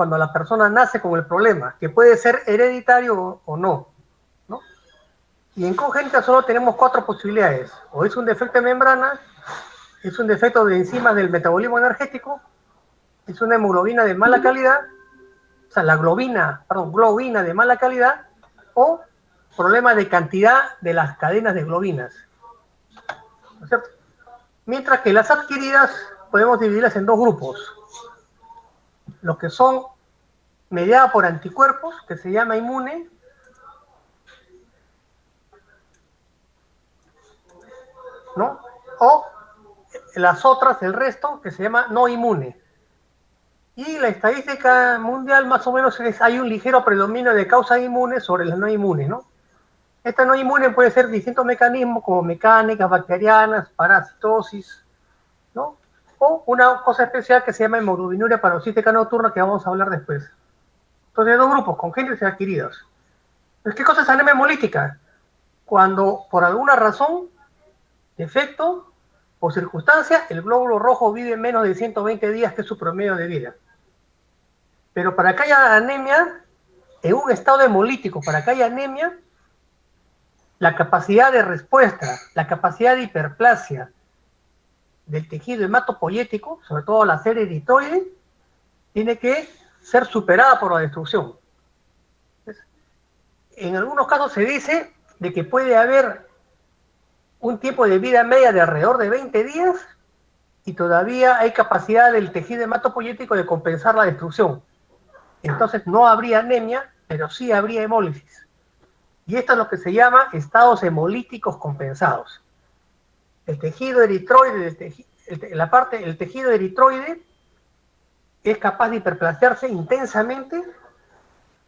cuando la persona nace con el problema, que puede ser hereditario o no, ¿no? Y en congénita solo tenemos 4 posibilidades. O es un defecto de membrana, es un defecto de enzimas del metabolismo energético, es una hemoglobina de mala calidad, o sea, la globina de mala calidad, o problema de cantidad de las cadenas de globinas, ¿no es cierto? Mientras que las adquiridas podemos dividirlas en 2 grupos. Los que son mediadas por anticuerpos, que se llama inmune, ¿no? O las otras, el resto, que se llama no inmune. Y la estadística mundial más o menos hay un ligero predominio de causas inmunes sobre las no inmunes, ¿no? Esta no inmune puede ser distintos mecanismos como mecánicas, bacterianas, parasitosis, ¿no? O una cosa especial que se llama hemoglobinuria paroxística nocturna que vamos a hablar después. Entonces, 2 grupos, congénitos y adquiridos. Pues, ¿qué cosa es anemia hemolítica? Cuando por alguna razón, defecto o circunstancia, el glóbulo rojo vive menos de 120 días, que es su promedio de vida. Pero para que haya anemia, en un estado hemolítico, para que haya anemia, la capacidad de respuesta, la capacidad de hiperplasia del tejido hematopoyético, sobre todo la serie eritroide, tiene que ser superada por la destrucción. En algunos casos se dice de que puede haber un tiempo de vida media de alrededor de 20 días y todavía hay capacidad del tejido hematopoyético de compensar la destrucción. Entonces no habría anemia, pero sí habría hemólisis. Y esto es lo que se llama estados hemolíticos compensados. El tejido eritroide, el tejido eritroide es capaz de hiperplasearse intensamente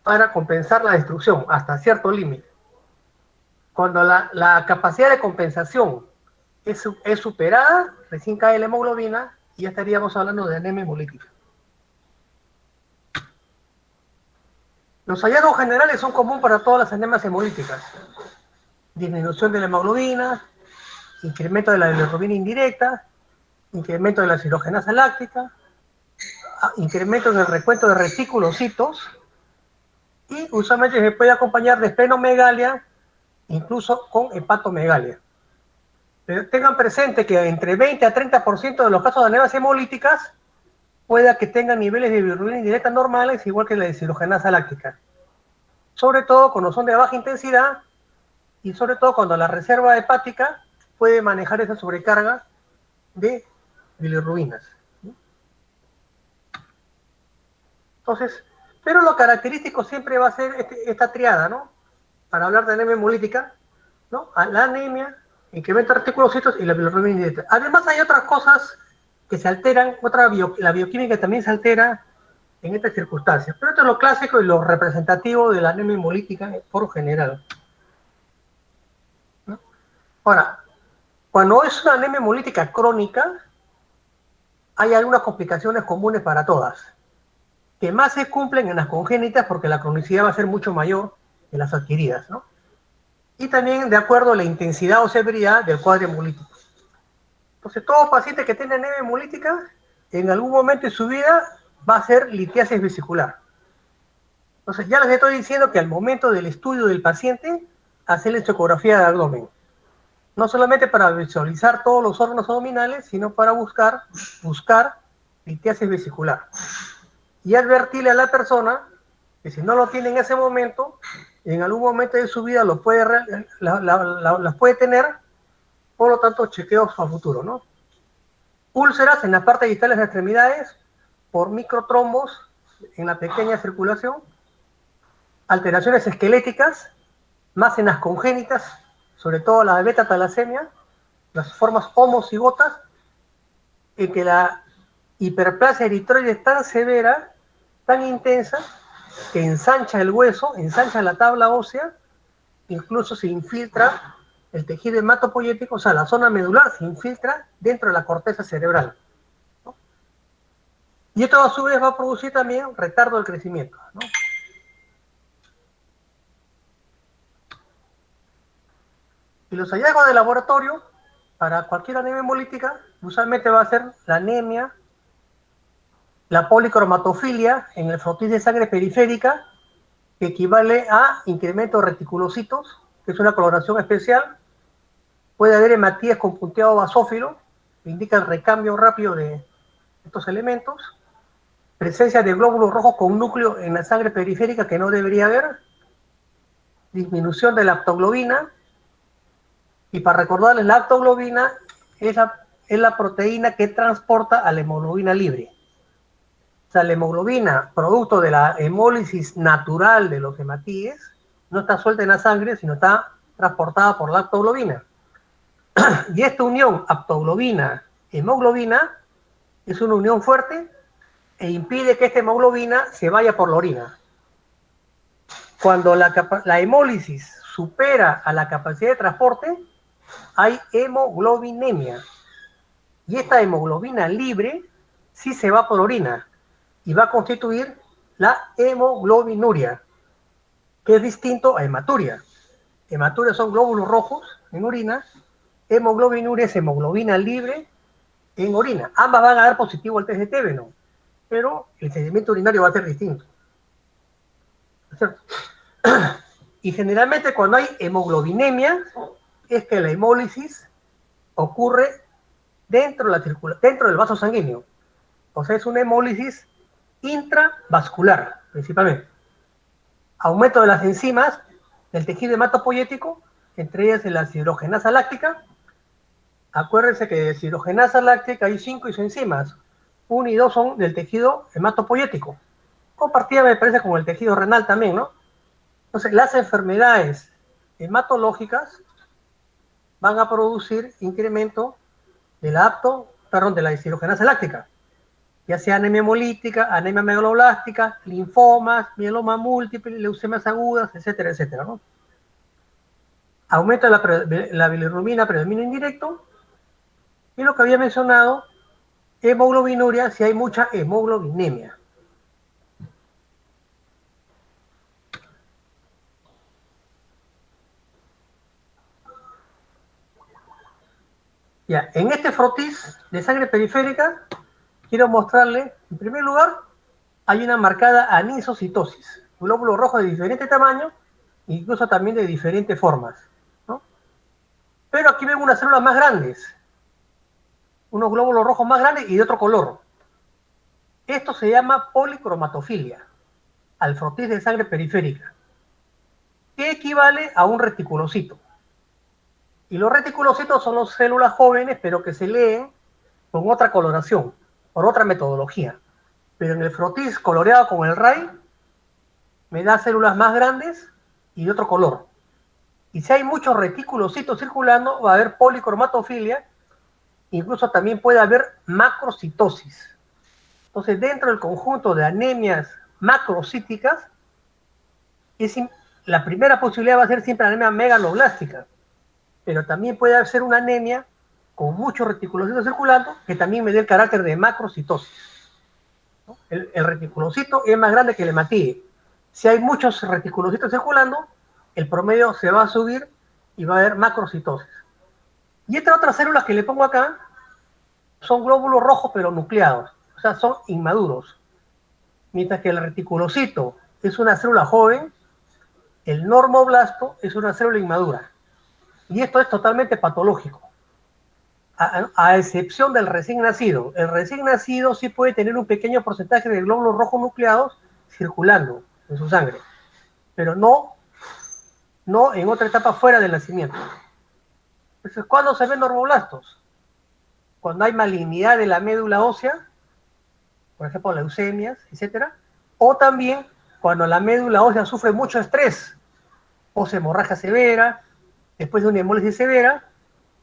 para compensar la destrucción hasta cierto límite. Cuando la capacidad de compensación es superada, recién cae la hemoglobina y ya estaríamos hablando de anemia hemolítica. Los hallazgos generales son comunes para todas las anemias hemolíticas. Disminución de la hemoglobina, incremento de la bilirrubina indirecta, incremento de la deshidrogenasa láctica, incremento del recuento de reticulocitos, y usualmente se puede acompañar de esplenomegalia, incluso con hepatomegalia. Pero tengan presente que entre 20 a 30% de los casos de anemias hemolíticas pueda que tengan niveles de bilirrubina indirecta normales, igual que la deshidrogenasa láctica. Sobre todo cuando son de baja intensidad y sobre todo cuando la reserva hepática puede manejar esa sobrecarga de bilirrubinas. Entonces, pero lo característico siempre va a ser esta triada, ¿no? Para hablar de anemia hemolítica, ¿no? La anemia, incremento de reticulocitos y la bilirrubina indirecta. Además hay otras cosas que se alteran, la bioquímica también se altera en estas circunstancias. Pero esto es lo clásico y lo representativo de la anemia hemolítica por general, ¿no? Ahora, cuando es una anemia hemolítica crónica, hay algunas complicaciones comunes para todas, que más se cumplen en las congénitas porque la cronicidad va a ser mucho mayor que las adquiridas, ¿no? Y también de acuerdo a la intensidad o severidad del cuadro hemolítico. Entonces, todo paciente que tiene anemia hemolítica, en algún momento de su vida va a hacer litiasis vesicular. Entonces, ya les estoy diciendo que al momento del estudio del paciente, hacerle ecografía de abdomen. No solamente para visualizar todos los órganos abdominales, sino para buscar litiasis vesicular. Y advertirle a la persona que si no lo tiene en ese momento, en algún momento de su vida las puede tener, por lo tanto, chequeos a futuro, ¿no? Úlceras en la parte distal de las extremidades por microtrombos en la pequeña circulación, alteraciones esqueléticas, más en las congénitas, sobre todo la beta-talasemia, las formas homocigotas, en que la hiperplasia eritroide es tan severa, tan intensa, que ensancha el hueso, ensancha la tabla ósea, incluso se infiltra el tejido hematopoyético, o sea, la zona medular se infiltra dentro de la corteza cerebral, ¿no? Y esto a su vez va a producir también retardo del crecimiento, ¿no? Y los hallazgos de laboratorio para cualquier anemia hemolítica usualmente va a ser la anemia La policromatofilia en el frotis de sangre periférica, que equivale a incremento de reticulocitos, que es una coloración especial. Puede haber hematías con punteado basófilo, que indica el recambio rápido de estos elementos. Presencia de glóbulos rojos con núcleo en la sangre periférica que no debería haber. Disminución de la aptoglobina. Y para recordarles, la aptoglobina es la proteína que transporta a la hemoglobina libre. O sea, la hemoglobina, producto de la hemólisis natural de los hematíes, no está suelta en la sangre, sino está transportada por la aptoglobina. Y esta unión aptoglobina-hemoglobina es una unión fuerte e impide que esta hemoglobina se vaya por la orina. Cuando la hemólisis supera a la capacidad de transporte, hay hemoglobinemia. Y esta hemoglobina libre sí se va por orina y va a constituir la hemoglobinuria, que es distinto a hematuria. Hematuria son glóbulos rojos en orina, hemoglobinuria es hemoglobina libre en orina. Ambas van a dar positivo al test de Tébeno, pero el sedimento urinario va a ser distinto. ¿Cierto? Y generalmente cuando hay hemoglobinemia es que la hemólisis ocurre dentro del vaso sanguíneo. O sea, es una hemólisis intravascular, principalmente. Aumento de las enzimas del tejido hematopoyético, entre ellas la deshidrogenasa láctica. Acuérdense que de deshidrogenasa láctica hay 5 isoenzimas. 1 y 2 son del tejido hematopoyético. Compartida, me parece, con el tejido renal también, ¿no? Entonces, las enfermedades hematológicas van a producir incremento de la deshidrogenasa láctica, ya sea anemia hemolítica, anemia megaloblástica, linfomas, mieloma múltiple, leucemias agudas, etcétera, etcétera, ¿no? Aumenta la bilirrubina, predomina indirecto, y lo que había mencionado, hemoglobinuria, si hay mucha hemoglobinemia. Ya, en este frotis de sangre periférica, quiero mostrarle, en primer lugar, hay una marcada anisocitosis, glóbulos rojos de diferente tamaño, incluso también de diferentes formas, ¿no? Pero aquí vemos unas células más grandes, unos glóbulos rojos más grandes y de otro color. Esto se llama policromatofilia, al frotis de sangre periférica, que equivale a un reticulocito. Y los reticulocitos son las células jóvenes, pero que se leen con otra coloración, por otra metodología. Pero en el frotis coloreado con el RAI, me da células más grandes y de otro color. Y si hay muchos reticulocitos circulando, va a haber policromatofilia, incluso también puede haber macrocitosis. Entonces, dentro del conjunto de anemias macrocíticas, la primera posibilidad va a ser siempre anemia megaloblástica, pero también puede ser una anemia con muchos reticulocitos circulando, que también me dé el carácter de macrocitosis, ¿no? El reticulocito es más grande que el hematíe. Si hay muchos reticulocitos circulando, el promedio se va a subir y va a haber macrocitosis. Y estas otras células que le pongo acá son glóbulos rojos pero nucleados, o sea, son inmaduros. Mientras que el reticulocito es una célula joven, el normoblasto es una célula inmadura. Y esto es totalmente patológico, a excepción del recién nacido. El recién nacido sí puede tener un pequeño porcentaje de glóbulos rojos nucleados circulando en su sangre, pero no en otra etapa fuera del nacimiento. Entonces, ¿cuándo se ven normoblastos? Cuando hay malignidad de la médula ósea, por ejemplo, leucemias, etcétera, o también cuando la médula ósea sufre mucho estrés, o hemorragia severa, después de una hemólisis severa,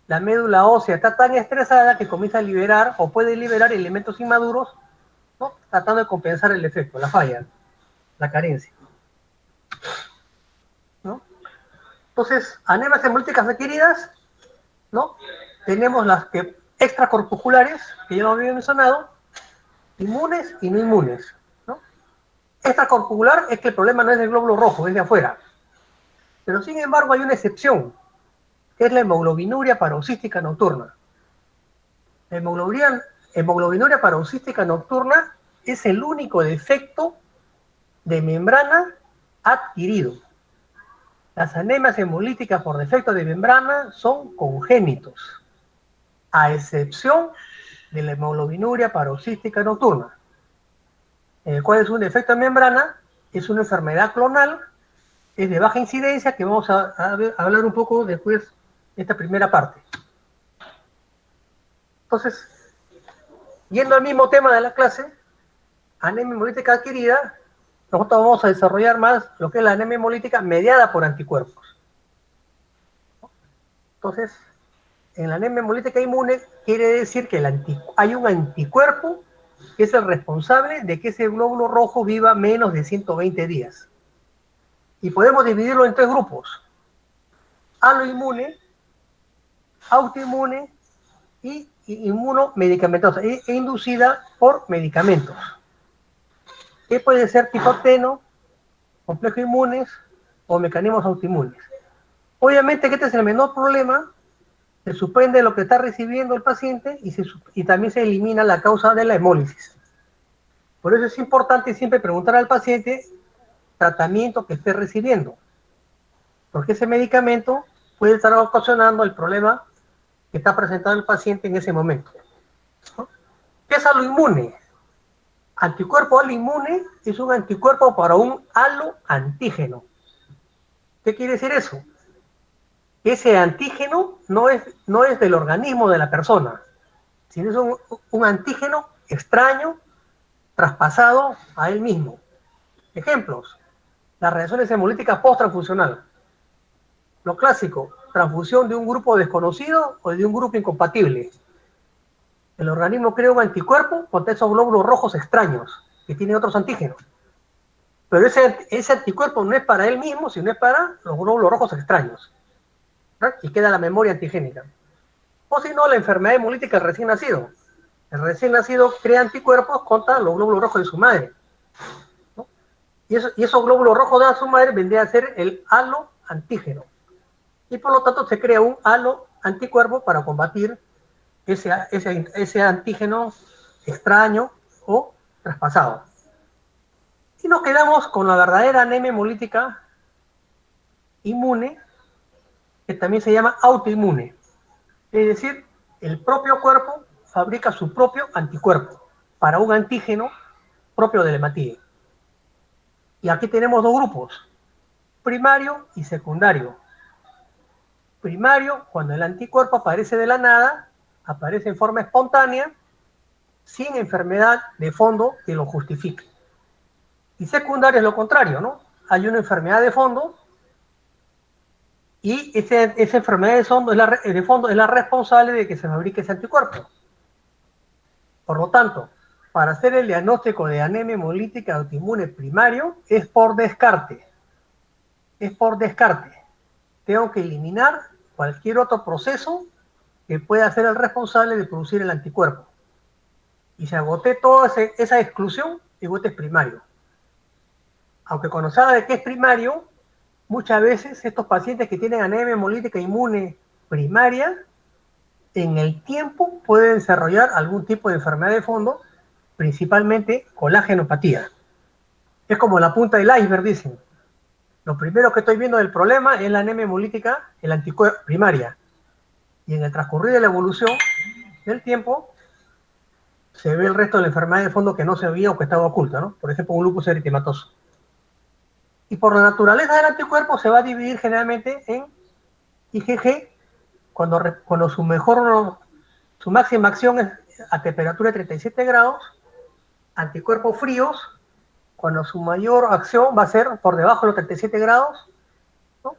la médula ósea está tan estresada que comienza a liberar o puede liberar elementos inmaduros, ¿no? Tratando de compensar el efecto, la falla, la carencia, ¿no? Entonces, anemias hemolíticas adquiridas, ¿no? Tenemos las que extracorpusculares, que ya lo había mencionado, inmunes y no inmunes, ¿no? Extracorpuscular es que el problema no es del glóbulo rojo, es de afuera. Pero sin embargo hay una excepción, que es la hemoglobinuria paroxística nocturna. La hemoglobinuria paroxística nocturna es el único defecto de membrana adquirido. Las anemias hemolíticas por defecto de membrana son congénitos, a excepción de la hemoglobinuria paroxística nocturna, en el cual es un defecto de membrana, es una enfermedad clonal, es de baja incidencia, que vamos a hablar un poco después de esta primera parte. Entonces, yendo al mismo tema de la clase, anemia hemolítica adquirida, nosotros vamos a desarrollar más lo que es la anemia hemolítica mediada por anticuerpos. Entonces, en la anemia hemolítica inmune quiere decir que hay un anticuerpo que es el responsable de que ese glóbulo rojo viva menos de 120 días. Y podemos dividirlo en tres grupos: aloinmune, autoinmune y inmunomedicamentosa, e inducida por medicamentos, que puede ser tipo teno, complejo inmunes o mecanismos autoinmunes. Obviamente que este es el menor problema, se suspende lo que está recibiendo el paciente y también se elimina la causa de la hemólisis. Por eso es importante siempre preguntar al paciente tratamiento que esté recibiendo, porque ese medicamento puede estar ocasionando el problema que está presentando el paciente en ese momento. ¿Qué es aloinmune? Anticuerpo aloinmune es un anticuerpo para un aloantígeno. ¿Qué quiere decir eso? Ese antígeno no es del organismo de la persona, sino es un antígeno extraño, traspasado a él mismo. Ejemplos: las reacciones hemolíticas post-transfusional. Lo clásico: transfusión de un grupo desconocido o de un grupo incompatible. El organismo crea un anticuerpo contra esos glóbulos rojos extraños que tienen otros antígenos. Pero ese anticuerpo no es para él mismo, sino es para los glóbulos rojos extraños. ¿Verdad? Y queda la memoria antigénica. O si no, la enfermedad hemolítica del recién nacido. El recién nacido crea anticuerpos contra los glóbulos rojos de su madre, ¿no? Y esos glóbulos rojos de su madre vendría a ser el aloantígeno. Y por lo tanto se crea un aloanticuerpo para combatir ese antígeno extraño o traspasado. Y nos quedamos con la verdadera anemia hemolítica inmune, que también se llama autoinmune. Es decir, el propio cuerpo fabrica su propio anticuerpo para un antígeno propio del hematíe. Y aquí tenemos dos grupos: primario y secundario. Primario, cuando el anticuerpo aparece de la nada, aparece en forma espontánea, sin enfermedad de fondo que lo justifique. Y secundario es lo contrario, ¿no? Hay una enfermedad de fondo y esa enfermedad de fondo es la responsable de que se fabrique ese anticuerpo. Por lo tanto, para hacer el diagnóstico de anemia hemolítica autoinmune primario es por descarte. Es por descarte. Tengo que eliminar cualquier otro proceso que pueda ser el responsable de producir el anticuerpo. Y si agoté toda esa exclusión, digo, este es primario. Aunque cuando se habla de qué es primario, muchas veces estos pacientes que tienen anemia hemolítica inmune primaria, en el tiempo pueden desarrollar algún tipo de enfermedad de fondo, principalmente colágenopatía. Es como la punta del iceberg, dicen. Lo primero que estoy viendo del problema es la anemia hemolítica, el anticuerpo primaria. Y en el transcurrir de la evolución del tiempo, se ve el resto de la enfermedad de fondo que no se veía o que estaba oculta, ¿no? Por ejemplo, un lupus eritematoso. Y por la naturaleza del anticuerpo se va a dividir generalmente en IgG, cuando su máxima acción es a temperatura de 37 grados, anticuerpos fríos, cuando su mayor acción va a ser por debajo de los 37 grados, ¿no?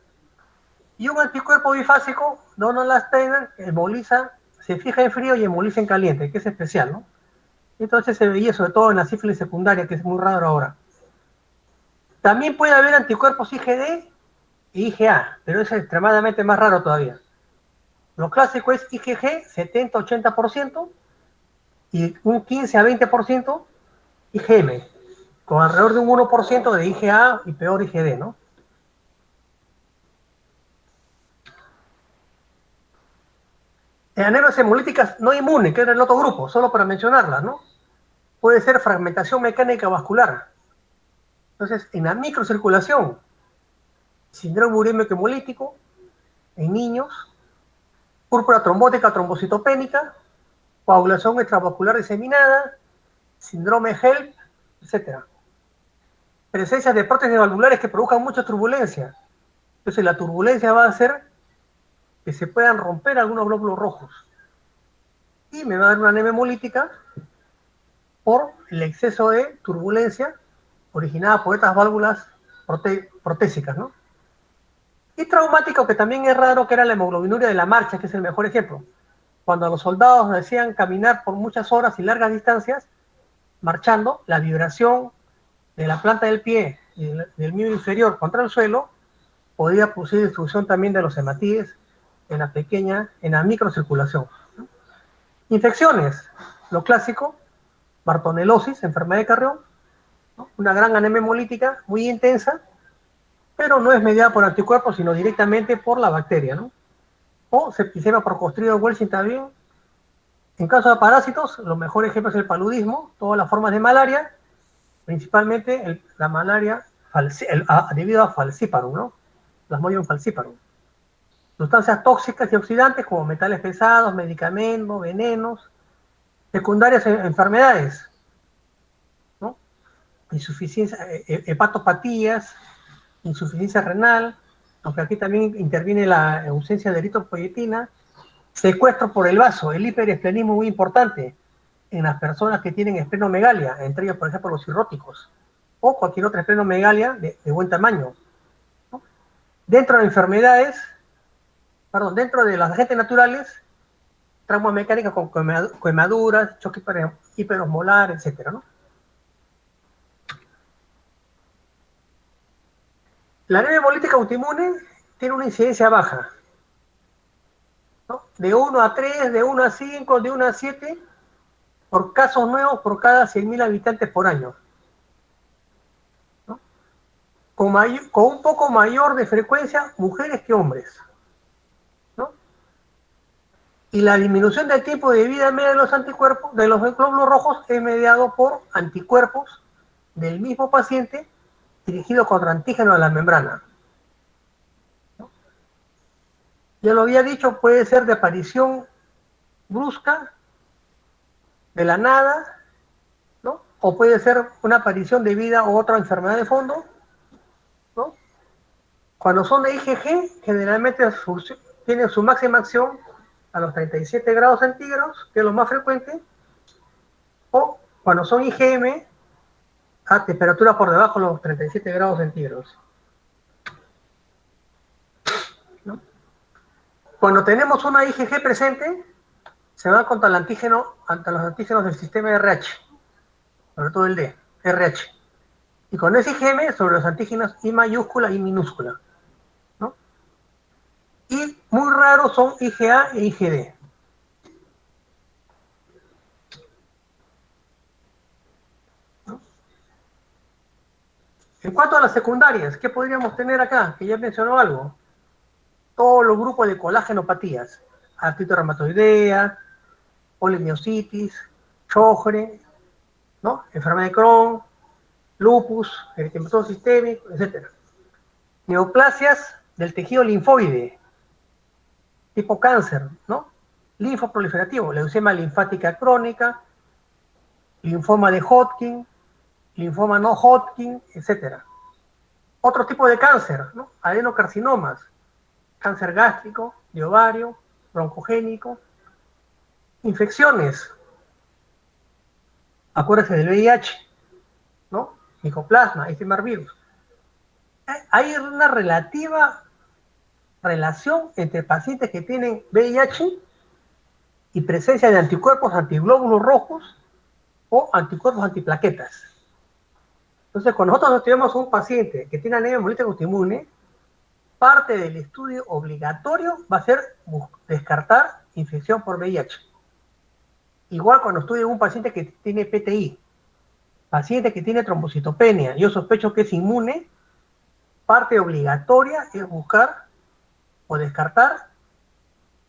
Y un anticuerpo bifásico, Donald Steiner, se fija en frío y hemoliza en caliente, que es especial, ¿no? Entonces se veía sobre todo en la sífilis secundaria, que es muy raro ahora. También puede haber anticuerpos IgD e IgA, pero es extremadamente más raro todavía. Lo clásico es IgG 70-80% y un 15 a 20% IgM, con alrededor de un 1% de IgA y peor IgD, ¿no? En anemias hemolíticas no inmunes, que era el otro grupo, solo para mencionarlas, ¿no? puede ser fragmentación mecánica vascular. Entonces, en la microcirculación, síndrome urémico hemolítico en niños, púrpura trombótica trombocitopénica, coagulación extravascular diseminada, síndrome HELP, etc. Presencia de prótesis valvulares que produzcan mucha turbulencia. Entonces, la turbulencia va a hacer que se puedan romper algunos glóbulos rojos. Y me va a dar una anemia hemolítica por el exceso de turbulencia originada por estas válvulas protésicas, ¿no? Y traumático, que también es raro, que era la hemoglobinuria de la marcha, que es el mejor ejemplo. Cuando los soldados decían caminar por muchas horas y largas distancias, marchando, la vibración de la planta del pie y del miembro inferior contra el suelo podía producir destrucción también de los hematíes en la microcirculación. Infecciones, lo clásico, bartonelosis, enfermedad de Carrión, ¿no? Una gran anemia hemolítica muy intensa, pero no es mediada por anticuerpos, sino directamente por la bacteria, ¿no? O septicemia por Clostridium Welchii también. En caso de parásitos, los mejores ejemplos es el paludismo, todas las formas de malaria, principalmente la malaria debido a falciparum, ¿no? Plasmodium falciparum. Sustancias tóxicas y oxidantes como metales pesados, medicamentos, venenos, secundarias enfermedades, ¿no? Insuficiencia, hepatopatías, insuficiencia renal, aunque aquí también interviene la ausencia de eritropoyetina, secuestro por el vaso, el hiperesplenismo muy importante en las personas que tienen esplenomegalia, entre ellas, por ejemplo, los cirróticos, o cualquier otra esplenomegalia de buen tamaño, ¿no? Dentro de enfermedades, perdón, dentro de los agentes naturales, trauma mecánica con quemaduras, choque hiperosmolar, etcétera, ¿no? La anemia hemolítica autoinmune tiene una incidencia baja, ¿no? De 1 a 3, de 1 a 5, de 1 a 7, por casos nuevos por cada 100.000 habitantes por año, ¿no? Con un poco mayor de frecuencia mujeres que hombres, ¿no? Y la disminución del tiempo de vida media de los anticuerpos, de los glóbulos rojos, es mediado por anticuerpos del mismo paciente dirigidos contra antígenos de la membrana, ¿no? Ya lo había dicho, puede ser de aparición brusca, de la nada, ¿no? O puede ser una aparición debida a otra enfermedad de fondo, ¿no? Cuando son de IgG, generalmente tienen su máxima acción a los 37 grados centígrados, que es lo más frecuente, o cuando son IgM, a temperatura por debajo de los 37 grados centígrados, ¿no? Cuando tenemos una IgG presente, se va contra el antígeno, ante los antígenos del sistema RH, sobre todo el D, RH. Y con ese IgM sobre los antígenos I mayúscula y minúscula, ¿no? Y muy raros son IgA e IgD. En cuanto a las secundarias, ¿qué podríamos tener acá? Que ya mencionó algo. Todos los grupos de colágenopatías, artritis reumatoidea, polimiositis, Sjögren, ¿no? Enfermedad de Crohn, lupus, eritematoso sistémico, etc. Neoplasias del tejido linfoide, tipo cáncer, ¿no? Linfoproliferativo, leucemia linfática crónica, linfoma de Hodgkin, linfoma no Hodgkin, etc. Otro tipo de cáncer, ¿no? Adenocarcinomas, cáncer gástrico, de ovario, broncogénico, infecciones, acuérdense del VIH, ¿no? Micoplasma, virus. Hay una relativa relación entre pacientes que tienen VIH y presencia de anticuerpos antiglóbulos rojos o anticuerpos antiplaquetas. Entonces, cuando nosotros tenemos un paciente que tiene anemia hemolítica autoinmune, parte del estudio obligatorio va a ser descartar infección por VIH. Igual cuando estudio un paciente que tiene PTI, paciente que tiene trombocitopenia, yo sospecho que es inmune, parte obligatoria es buscar o descartar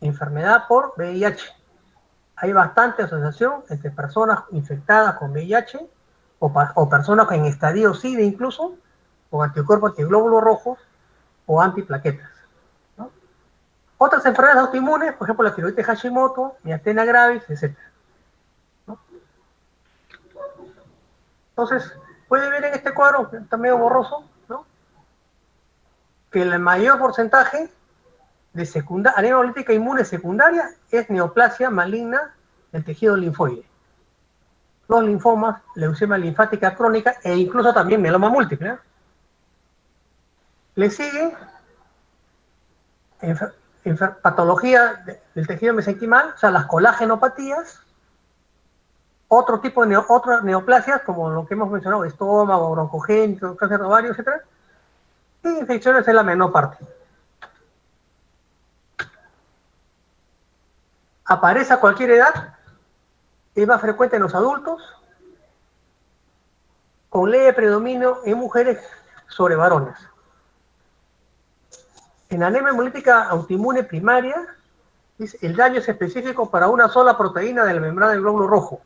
enfermedad por VIH. Hay bastante asociación entre personas infectadas con VIH o personas en estadio SIDA incluso, con anticuerpos antiglóbulos rojos o antiplaquetas, ¿no? Otras enfermedades autoinmunes, por ejemplo la tiroides Hashimoto, miastenia gravis, etc., ¿no? Entonces, puede ver en este cuadro, que está medio borroso, ¿no?, que el mayor porcentaje de anemia hemolítica inmune secundaria es neoplasia maligna del tejido linfoide. Los linfomas, leucemia linfática crónica e incluso también mieloma múltiple, ¿eh? Le sigue patología del tejido mesenquimal, o sea, las colagenopatías, otro tipo de otras neoplasias, como lo que hemos mencionado, estómago, broncogénito, cáncer de ovario, etc. Y infecciones en la menor parte. Aparece a cualquier edad, es más frecuente en los adultos, con leve predominio en mujeres sobre varones. En anemia hemolítica autoinmune primaria, el daño es específico para una sola proteína de la membrana del glóbulo rojo.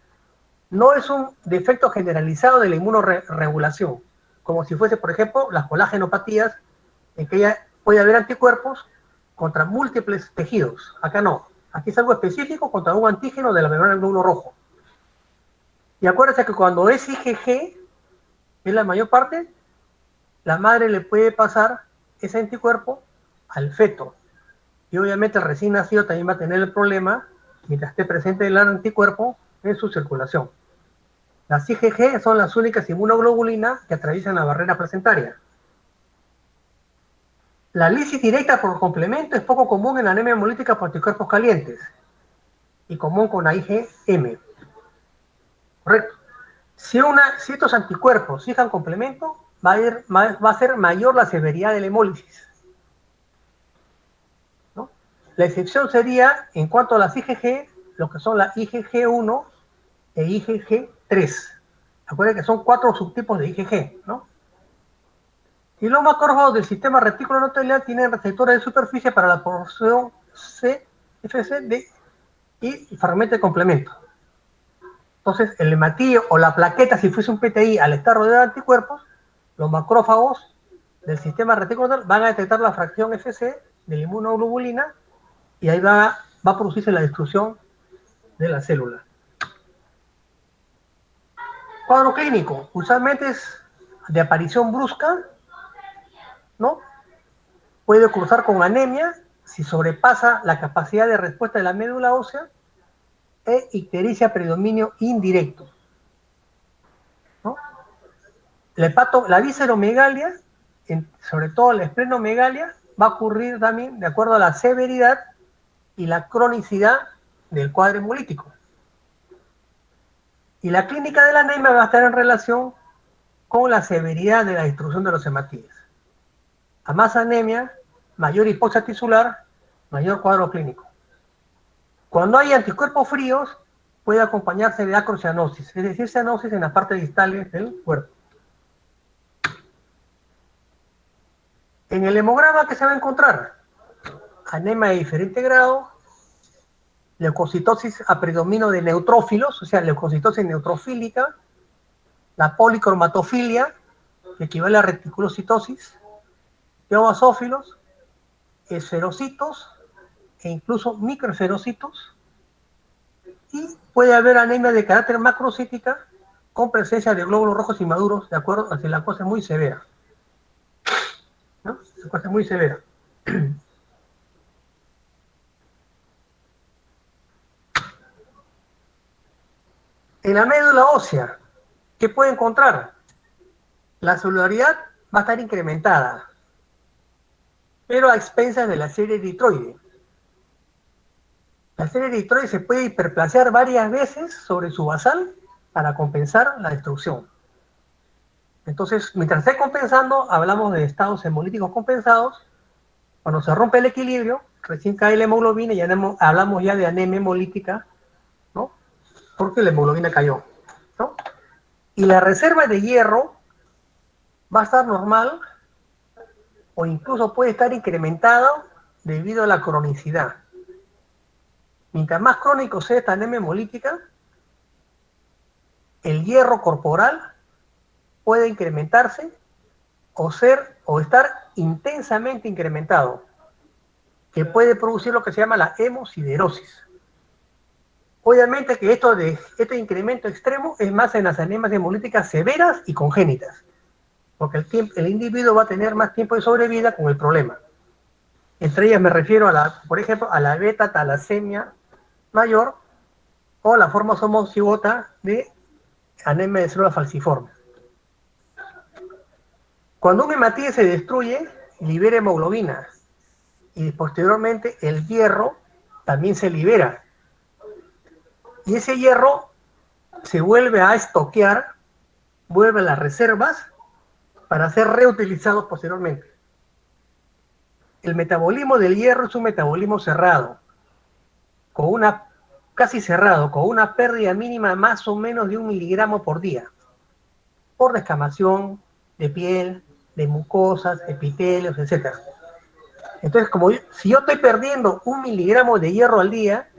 No es un defecto generalizado de la inmunoregulación, como si fuese, por ejemplo, las colagenopatías, en que ya puede haber anticuerpos contra múltiples tejidos. Acá no. Aquí es algo específico contra un antígeno de la membrana del glóbulo rojo. Y acuérdense que cuando es IgG, es la mayor parte, la madre le puede pasar ese anticuerpo al feto. Y obviamente el recién nacido también va a tener el problema mientras esté presente el anticuerpo en su circulación. Las IgG son las únicas inmunoglobulinas que atraviesan la barrera placentaria. La lisis directa por complemento es poco común en la anemia hemolítica por anticuerpos calientes y común con la IgM. Correcto. Si estos anticuerpos fijan complemento, va a ser mayor la severidad de la hemólisis, ¿no? La excepción sería, en cuanto a las IgG, lo que son la IgG1 e IgG3. Acuérdense que son 4 subtipos de IgG, ¿no? Y los macrófagos del sistema retículo endotelial tienen receptores de superficie para la porción CFC y fragmento de complemento. Entonces, el hematillo o la plaqueta, si fuese un PTI, al estar rodeado de anticuerpos, los macrófagos del sistema retículo endotelial van a detectar la fracción FC de la inmunoglobulina y ahí va a producirse la destrucción de la célula. Cuadro clínico, usualmente es de aparición brusca, ¿no? Puede cruzar con anemia si sobrepasa la capacidad de respuesta de la médula ósea e ictericia predominio indirecto, ¿no? La visceromegalia, sobre todo la esplenomegalia, va a ocurrir también de acuerdo a la severidad y la cronicidad del cuadro hemolítico. Y la clínica de la anemia va a estar en relación con la severidad de la destrucción de los hematíes. A más anemia, mayor hipoxia tisular, mayor cuadro clínico. Cuando hay anticuerpos fríos, puede acompañarse de acrocianosis, es decir, cianosis en la parte distal del cuerpo. En el hemograma, ¿qué se va a encontrar? Anemia de diferente grado, leucocitosis a predominio de neutrófilos, o sea, leucocitosis neutrofílica, la policromatofilia, que equivale a reticulocitosis, eosófilos, esferocitos e incluso microesferocitos, y puede haber anemia de carácter macrocítica con presencia de glóbulos rojos inmaduros, de acuerdo a si la cosa es muy severa, ¿no? La cosa es muy severa. En la médula ósea, ¿qué puede encontrar? La celularidad va a estar incrementada, pero a expensas de la serie eritroide. La serie eritroide se puede hiperplasear varias veces sobre su basal para compensar la destrucción. Entonces, mientras esté compensando, hablamos de estados hemolíticos compensados. Cuando se rompe el equilibrio, recién cae la hemoglobina y hablamos ya de anemia hemolítica, ¿no? Porque la hemoglobina cayó, ¿no? Y la reserva de hierro va a estar normal o incluso puede estar incrementada debido a la cronicidad. Mientras más crónico sea esta anemia hemolítica, el hierro corporal puede incrementarse o estar intensamente incrementado, que puede producir lo que se llama la hemosiderosis. Obviamente que este incremento extremo es más en las anemias hemolíticas severas y congénitas, porque el individuo va a tener más tiempo de sobrevida con el problema. Entre ellas me refiero, por ejemplo, a la beta-talasemia mayor o la forma homocigota de anemia de células falciformes. Cuando un hematíes se destruye, libera hemoglobina y posteriormente el hierro también se libera. Y ese hierro se vuelve a estoquear, vuelve a las reservas para ser reutilizados posteriormente. El metabolismo del hierro es un metabolismo cerrado, casi cerrado, con una pérdida mínima más o menos de 1 miligramo por día, por descamación de piel, de mucosas, epitelios, etc. Entonces, si yo estoy perdiendo 1 miligramo de hierro al día,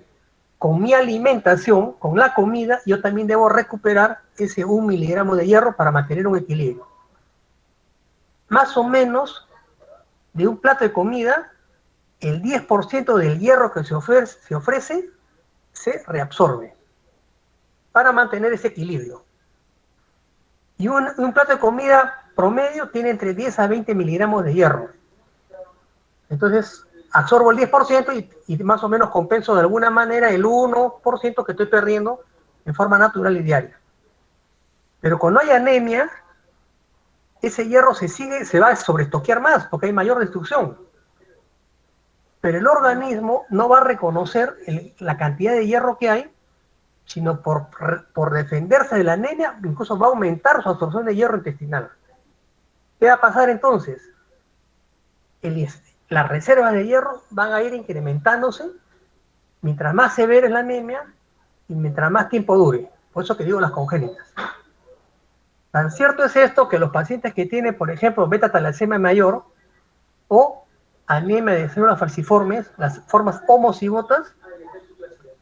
con mi alimentación, con la comida, yo también debo recuperar ese 1 miligramo de hierro para mantener un equilibrio. Más o menos, de un plato de comida, el 10% del hierro que se ofrece se reabsorbe para mantener ese equilibrio. Y un plato de comida promedio tiene entre 10 a 20 miligramos de hierro. Entonces, absorbo el 10% y más o menos compenso de alguna manera el 1% que estoy perdiendo en forma natural y diaria. Pero cuando hay anemia, ese hierro se va a sobreestoquear más porque hay mayor destrucción. Pero el organismo no va a reconocer la cantidad de hierro que hay, sino por defenderse de la anemia, incluso va a aumentar su absorción de hierro intestinal. ¿Qué va a pasar entonces? Las reservas de hierro van a ir incrementándose mientras más severa es la anemia y mientras más tiempo dure. Por eso que digo las congénitas. Tan cierto es esto que los pacientes que tienen, por ejemplo, beta-talasemia mayor o anemia de células falciformes, las formas homocigotas,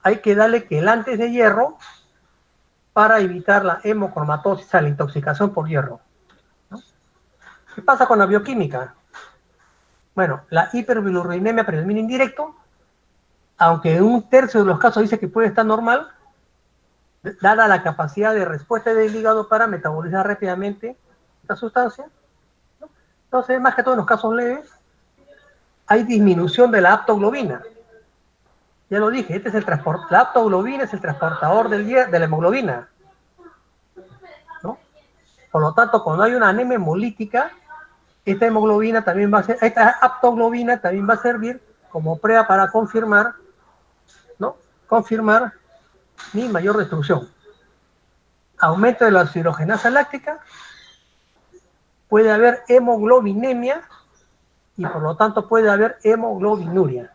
hay que darle quelantes de hierro para evitar la hemocromatosis, o sea, la intoxicación por hierro, ¿no? ¿Qué pasa con la bioquímica? Bueno, la hiperbilirubinemia predomina indirecto, aunque en 1/3 de los casos dice que puede estar normal, dada la capacidad de respuesta del hígado para metabolizar rápidamente esta sustancia, ¿no? Entonces, más que todo en los casos leves, hay disminución de la aptoglobina. Ya lo dije, la aptoglobina es el transportador de la hemoglobina, ¿no? Por lo tanto, cuando hay una anemia hemolítica, esta aptoglobina también va a servir como prueba para confirmar, ¿no? Confirmar mi mayor destrucción. Aumento de la deshidrogenasa láctica, puede haber hemoglobinemia y por lo tanto puede haber hemoglobinuria.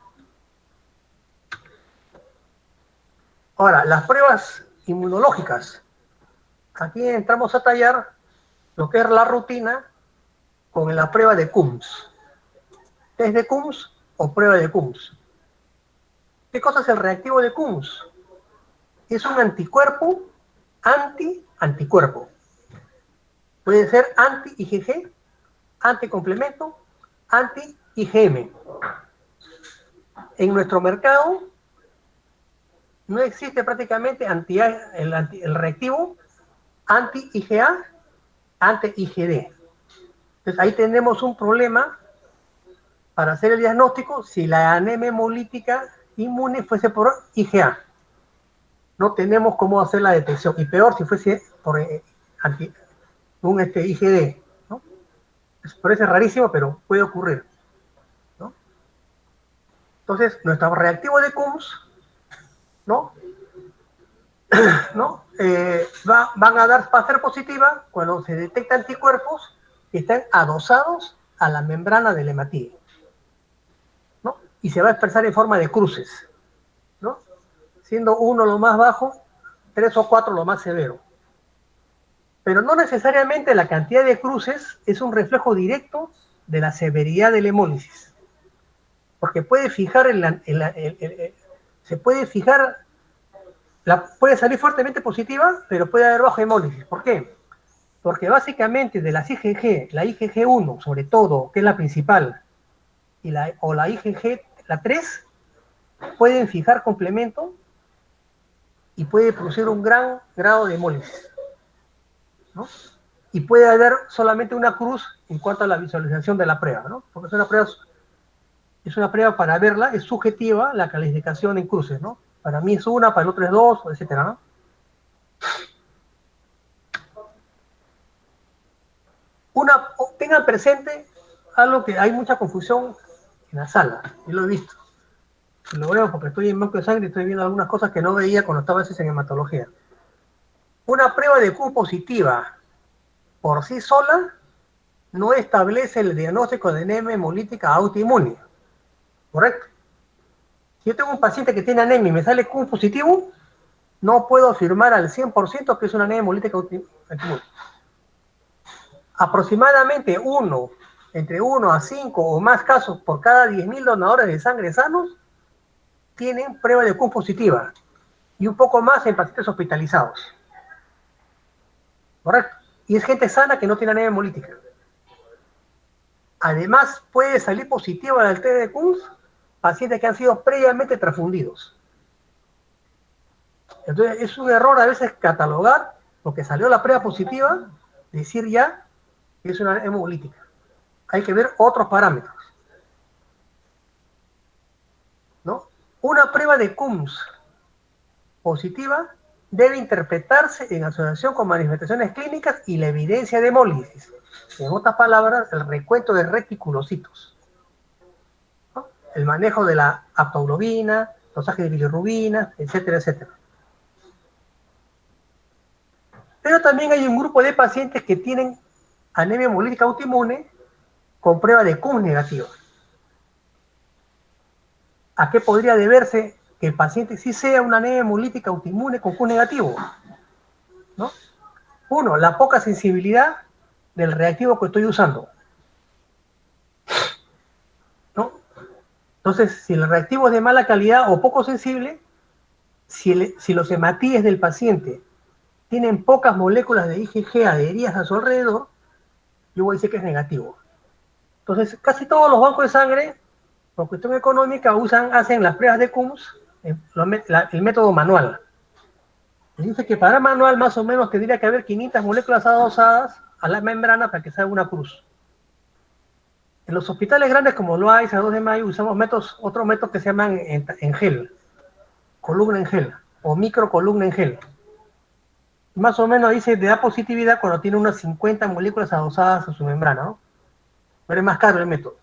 Ahora, las pruebas inmunológicas. Aquí entramos a tallar lo que es la rutina con la prueba de Coombs. ¿Test de Coombs o prueba de Coombs? ¿Qué cosa es el reactivo de Coombs? Es un anticuerpo anti-anticuerpo. Puede ser anti-IgG, anticomplemento, anti-IgM. En nuestro mercado no existe prácticamente el reactivo anti-IgA, anti-IgD. Entonces ahí tenemos un problema para hacer el diagnóstico si la anemia hemolítica inmune fuese por IgA. No tenemos cómo hacer la detección. Y peor si fuese por un IgD, ¿no? Parece rarísimo, pero puede ocurrir, ¿no? Entonces, nuestro reactivo de Coombs, ¿no? ¿No? Va a ser positiva cuando se detectan anticuerpos que están adosados a la membrana del hematíe, ¿no? Y se va a expresar en forma de cruces, ¿no? Siendo 1 lo más bajo, 3 o 4 lo más severo. Pero no necesariamente la cantidad de cruces es un reflejo directo de la severidad de la hemólisis, porque puede fijar se puede fijar, puede salir fuertemente positiva, pero puede haber bajo hemólisis. ¿Por qué? Porque básicamente de las IgG, la IgG1 sobre todo, que es la principal, o la IgG, la 3, pueden fijar complemento y puede producir un gran grado de hemólisis, ¿no? Y puede haber solamente una cruz en cuanto a la visualización de la prueba, ¿no? Porque es una prueba para verla, es subjetiva la calificación en cruces, ¿no? Para mí es una, para el otro es dos, etcétera, ¿no? Tengan presente algo que hay mucha confusión en la sala, yo lo he visto. Lo veo porque estoy en banco de sangre y estoy viendo algunas cosas que no veía cuando estaba en hematología. Una prueba de Q positiva por sí sola no establece el diagnóstico de anemia hemolítica autoinmune, ¿correcto? Si yo tengo un paciente que tiene anemia y me sale Q positivo, no puedo afirmar al 100% que es una anemia hemolítica autoinmune. Aproximadamente entre 1 a 5 o más casos por cada 10.000 donadores de sangre sanos tienen prueba de Q positiva y un poco más en pacientes hospitalizados. ¿Correcto? Y es gente sana que no tiene anemia hemolítica. Además, puede salir positiva del test de Kunz pacientes que han sido previamente transfundidos. Entonces, es un error a veces catalogar, porque salió la prueba positiva, decir ya que es una hemolítica. Hay que ver otros parámetros, ¿no? Una prueba de Kunz positiva debe interpretarse en asociación con manifestaciones clínicas y la evidencia de hemólisis. En otras palabras, el recuento de reticulocitos, ¿no? El manejo de la aptoglobina, dosaje de bilirrubina, etcétera, etcétera. Pero también hay un grupo de pacientes que tienen anemia hemolítica autoinmune con prueba de Kunz negativa. ¿A qué podría deberse que el paciente sí sea una anemia hemolítica autoinmune con Kunz negativo? ¿No? Uno, la poca sensibilidad del reactivo que estoy usando, ¿no? Entonces, si el reactivo es de mala calidad o poco sensible, si los hematíes del paciente tienen pocas moléculas de IgG adheridas a su alrededor, yo voy a decir que es negativo. Entonces, casi todos los bancos de sangre, por cuestión económica, hacen las pruebas de Kunz, el método manual. Y dice que para manual más o menos tendría que haber 500 moléculas adosadas a la membrana para que salga una cruz. En los hospitales grandes como Loaiza, 2 de mayo, usamos otros métodos que se llaman en gel, columna en gel, o microcolumna en gel. Más o menos dice de da positividad cuando tiene unas 50 moléculas adosadas a su membrana, ¿no? Pero es más caro el método.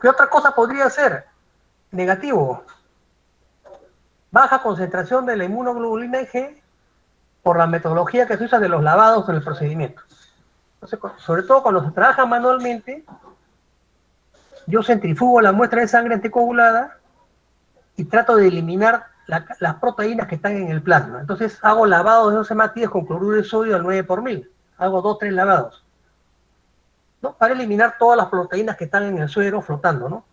¿Qué otra cosa podría ser? Negativo. Baja concentración de la inmunoglobulina G por la metodología que se usa de los lavados en el procedimiento. Entonces, sobre todo cuando se trabaja manualmente, yo centrifugo la muestra de sangre anticoagulada y trato de eliminar las proteínas que están en el plasma. Entonces hago lavados de esos hematíes con cloruro de sodio al 9 por mil. Hago 2, 3 lavados, ¿no? Para eliminar todas las proteínas que están en el suero flotando, ¿no?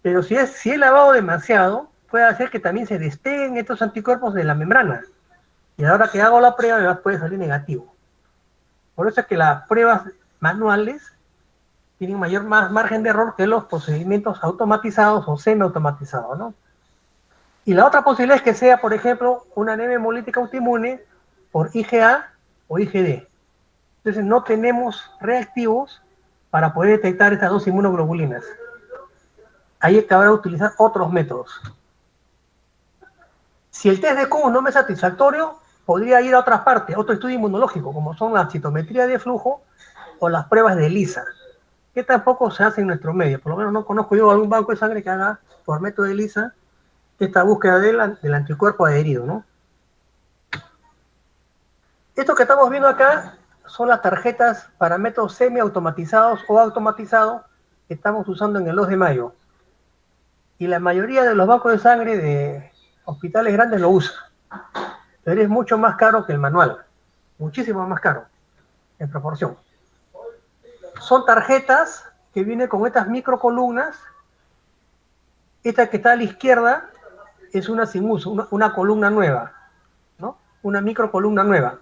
Pero si he lavado demasiado, puede hacer que también se despeguen estos anticuerpos de la membrana. Y a la hora que hago la prueba, puede salir negativo. Por eso es que las pruebas manuales tienen más margen de error que los procedimientos automatizados o semiautomatizados, ¿no? Y la otra posibilidad es que sea, por ejemplo, una anemia hemolítica autoinmune por IgA o IgD. Entonces no tenemos reactivos para poder detectar estas dos inmunoglobulinas. Ahí habrá que utilizar otros métodos. Si el test de Kunz no me es satisfactorio, podría ir a otras partes, otro estudio inmunológico, como son la citometría de flujo o las pruebas de ELISA, que tampoco se hace en nuestro medio. Por lo menos no conozco yo algún banco de sangre que haga por método de ELISA esta búsqueda del anticuerpo adherido, ¿no? Esto que estamos viendo acá son las tarjetas para métodos semiautomatizados o automatizados que estamos usando en el 2 de mayo. Y la mayoría de los bancos de sangre de hospitales grandes lo usan. Pero es mucho más caro que el manual. Muchísimo más caro, en proporción. Son tarjetas que vienen con estas microcolumnas Esta que está a la izquierda es una sin uso, una columna nueva, ¿no? Una microcolumna nueva.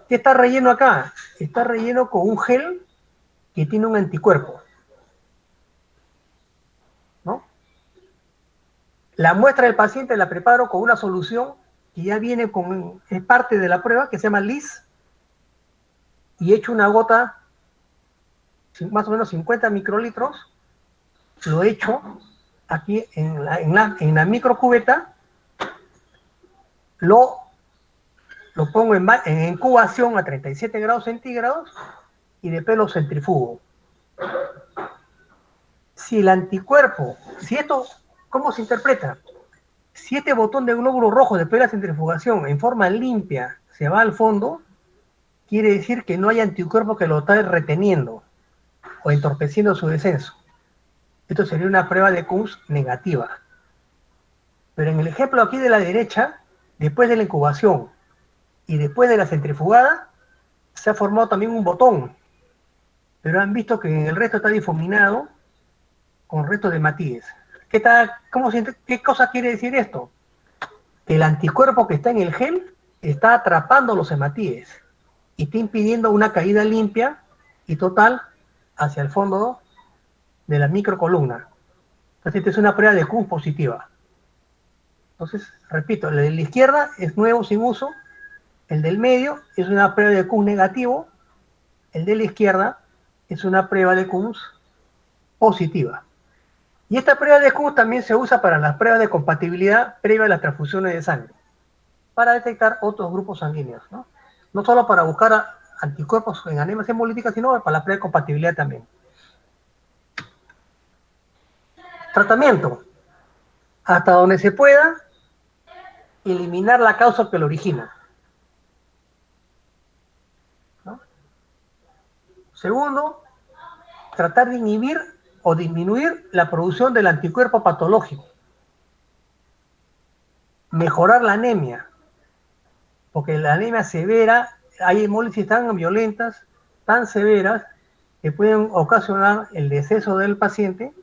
¿Qué está relleno acá? Está relleno con un gel que tiene un anticuerpo, ¿no? La muestra del paciente la preparo con una solución que ya viene con, es parte de la prueba, que se llama LIS, y echo una gota, más o menos 50 microlitros, lo echo aquí en la microcubeta, lo, lo pongo en incubación a 37 grados centígrados y después lo centrifugo. Si el anticuerpo, si esto, ¿cómo se interpreta? Si este botón de glóbulo rojo después de la centrifugación en forma limpia se va al fondo, quiere decir que no hay anticuerpo que lo está reteniendo o entorpeciendo su descenso. Esto sería una prueba de Kuhn negativa. Pero en el ejemplo aquí de la derecha, después de la incubación y después de la centrifugada, se ha formado también un botón. Pero han visto que en el resto está difuminado con restos de matíes. ¿Qué cosa quiere decir esto? Que el anticuerpo que está en el gel está atrapando los hematíes y está impidiendo una caída limpia y total hacia el fondo de la microcolumna. Entonces, esta es una prueba de Kuhn positiva. Entonces, repito, el de la izquierda es nuevo sin uso, el del medio es una prueba de Kuhn negativo, el de la izquierda es una prueba de Kuhn positiva. Y esta prueba de Kuhn también se usa para las pruebas de compatibilidad previa a las transfusiones de sangre, para detectar otros grupos sanguíneos, ¿no? No solo para buscar anticuerpos en anemias hemolíticas, sino para la prueba de compatibilidad también. Tratamiento. Hasta donde se pueda, eliminar la causa que lo origina, ¿no? Segundo, tratar de inhibir o disminuir la producción del anticuerpo patológico. Mejorar la anemia, porque la anemia severa, hay hemólisis tan violentas, tan severas, que pueden ocasionar el deceso del paciente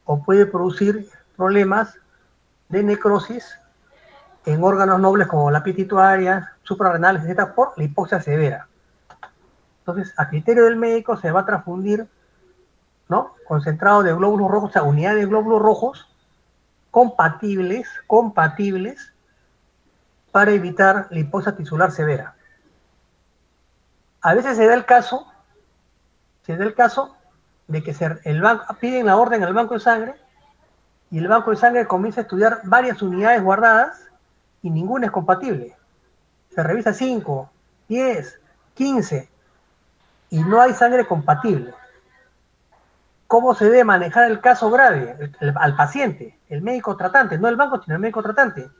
o puede producir problemas de necrosis en órganos nobles como la pituitaria, suprarrenales, etc., por la hipoxia severa. Entonces, a criterio del médico se va a transfundir, ¿no?, concentrado de glóbulos rojos, o sea, unidades de glóbulos rojos compatibles para evitar la hipoxia tisular severa. A veces se da el caso de que piden la orden al banco de sangre y el banco de sangre comienza a estudiar varias unidades guardadas y ninguna es compatible. Se revisa 5, 10, 15 y no hay sangre compatible. ¿Cómo se debe manejar el caso grave al paciente? El médico tratante, no el banco, sino el médico tratante.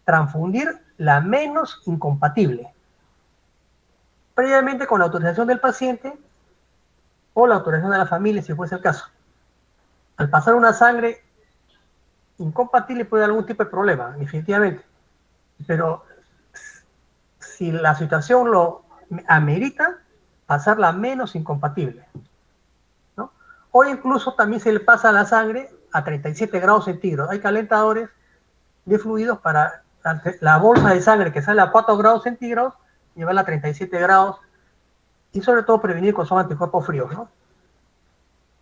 Transfundir la menos incompatible, previamente con la autorización del paciente o la autorización de la familia, si fuese el caso. Al pasar una sangre incompatible puede haber algún tipo de problema, definitivamente. Pero si la situación lo amerita, pasarla menos incompatible, ¿no? O incluso también se le pasa la sangre a 37 grados centígrados. Hay calentadores de fluidos para la bolsa de sangre que sale a 4 grados centígrados, llevarla a 37 grados y sobre todo prevenir con son anticuerpos fríos, ¿no?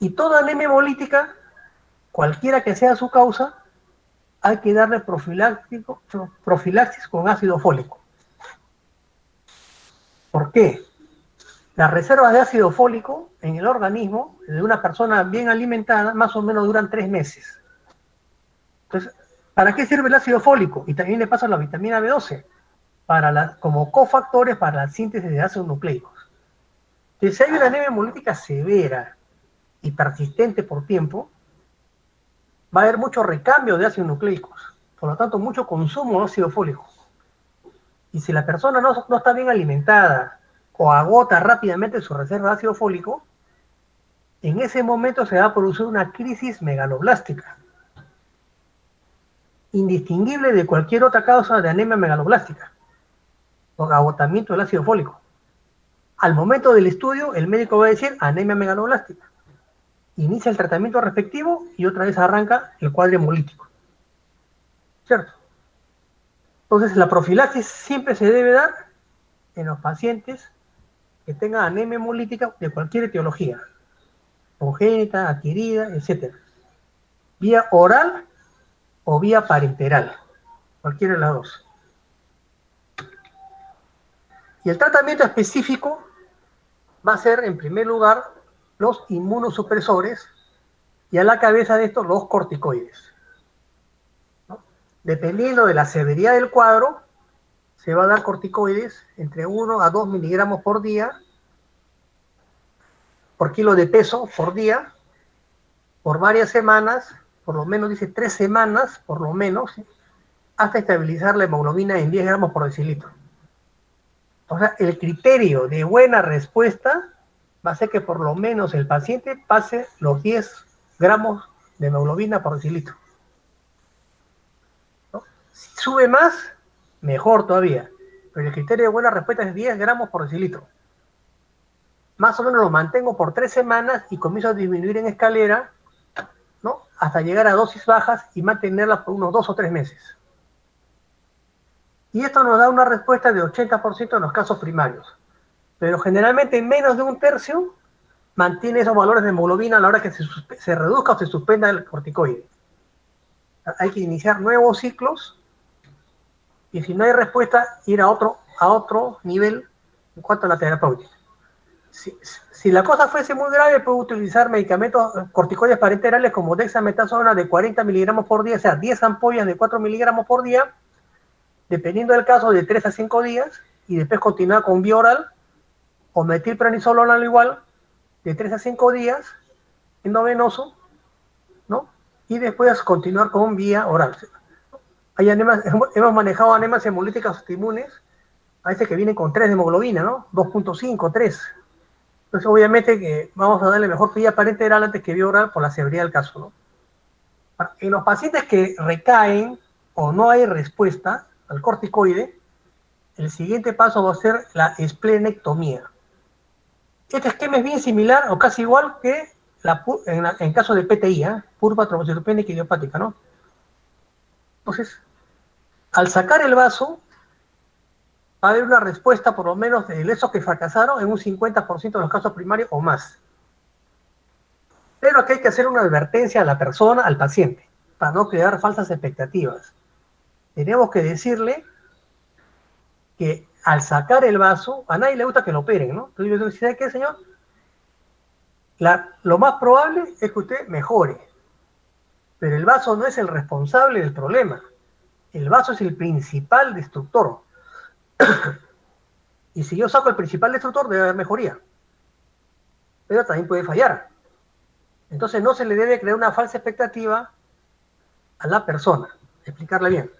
Y toda anemia hemolítica, cualquiera que sea su causa, hay que darle profilaxis con ácido fólico. ¿Por qué? Las reservas de ácido fólico en el organismo de una persona bien alimentada más o menos duran 3 meses. Entonces, ¿para qué sirve el ácido fólico? Y también le pasa la vitamina B12, como cofactores para la síntesis de ácidos nucleicos. Entonces, si hay una anemia hemolítica severa y persistente por tiempo, va a haber mucho recambio de ácidos nucleicos, por lo tanto mucho consumo de ácido fólico. Y si la persona no está bien alimentada o agota rápidamente su reserva de ácido fólico, en ese momento se va a producir una crisis megaloblástica, indistinguible de cualquier otra causa de anemia megaloblástica, por agotamiento del ácido fólico. Al momento del estudio, el médico va a decir anemia megaloblástica. inicia el tratamiento respectivo y otra vez arranca el cuadro hemolítico. ¿Cierto? Entonces, la profilaxis siempre se debe dar en los pacientes que tengan anemia hemolítica de cualquier etiología, congénita, adquirida, etc. Vía oral o vía parenteral, cualquiera de las dos. Y el tratamiento específico va a ser, en primer lugar, los inmunosupresores y a la cabeza de estos los corticoides, ¿no? Dependiendo de la severidad del cuadro, se va a dar corticoides entre 1 a 2 miligramos por día, por kilo de peso por día, por varias semanas, por lo menos dice 3 semanas, por lo menos, hasta estabilizar la hemoglobina en 10 gramos por decilitro. O sea, el criterio de buena respuesta va a ser que por lo menos el paciente pase los 10 gramos de hemoglobina por decilitro, ¿no? Si sube más, mejor todavía. Pero el criterio de buena respuesta es 10 gramos por decilitro. Más o menos lo mantengo por 3 semanas y comienzo a disminuir en escalera, ¿no? Hasta llegar a dosis bajas y mantenerlas por unos 2 o 3 meses. Y esto nos da una respuesta de 80% en los casos primarios. Pero generalmente menos de un tercio mantiene esos valores de hemoglobina a la hora que se reduzca o se suspenda el corticoide. Hay que iniciar nuevos ciclos y si no hay respuesta, ir a otro nivel en cuanto a la terapéutica. Si la cosa fuese muy grave, puedo utilizar medicamentos corticoides parenterales como dexametasona de 40 miligramos por día, o sea, 10 ampollas de 4 miligramos por día, dependiendo del caso, de 3 a 5 días, y después continuar con vía oral, o metilprednisolona al igual, de 3 a 5 días, endovenoso, ¿no? Y después continuar con vía oral. Hay enemias, hemos manejado enemias hemolíticas autoinmunes, a veces que vienen con 3 de hemoglobina, ¿no? 2.5, 3. Entonces, obviamente que vamos a darle mejor vía parenteral antes que vía oral por la severidad del caso, ¿no? En los pacientes que recaen o no hay respuesta al corticoide, el siguiente paso va a ser la esplenectomía. Este esquema es bien similar o casi igual que en caso de PTI, purpa trombocitopénica idiopática, ¿no? Entonces, al sacar el vaso, va a haber una respuesta por lo menos de esos que fracasaron en un 50% de los casos primarios o más. Pero aquí hay que hacer una advertencia a la persona, al paciente, para no crear falsas expectativas. Tenemos que decirle que al sacar el vaso, a nadie le gusta que lo operen, ¿no? Entonces yo digo, ¿sabe qué, señor? Lo más probable es que usted mejore, pero el vaso no es el responsable del problema. El vaso es el principal destructor. Y si yo saco el principal destructor, debe haber mejoría. Pero también puede fallar. Entonces no se le debe crear una falsa expectativa a la persona. Explicarle bien.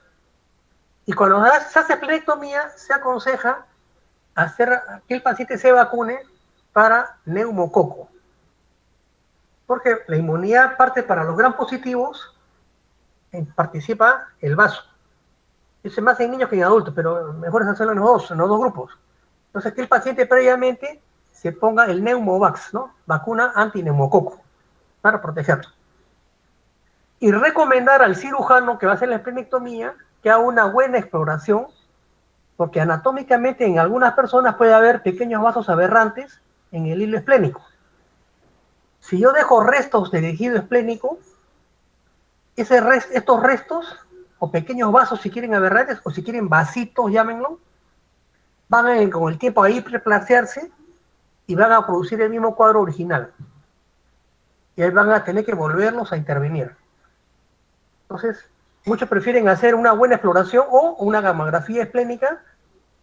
Y cuando se hace esplenectomía, se aconseja hacer que el paciente se vacune para neumococo. Porque la inmunidad parte para los gram positivos, participa el vaso. Es más en niños que en adultos, pero mejor es hacerlo en los dos grupos. Entonces, que el paciente previamente se ponga el Neumovax, ¿no? Vacuna antineumococo, para protegerlo. Y recomendar al cirujano que va a hacer la esplenectomía que haga una buena exploración, porque anatómicamente en algunas personas puede haber pequeños vasos aberrantes en el hilo esplénico. Si yo dejo restos de tejido esplénico, estos restos, o pequeños vasos si quieren aberrantes, o si quieren vasitos, llámenlo, van con el tiempo a hiperplasearse y van a producir el mismo cuadro original. Y ahí van a tener que volverlos a intervenir. Entonces, muchos prefieren hacer una buena exploración o una gamografía esplénica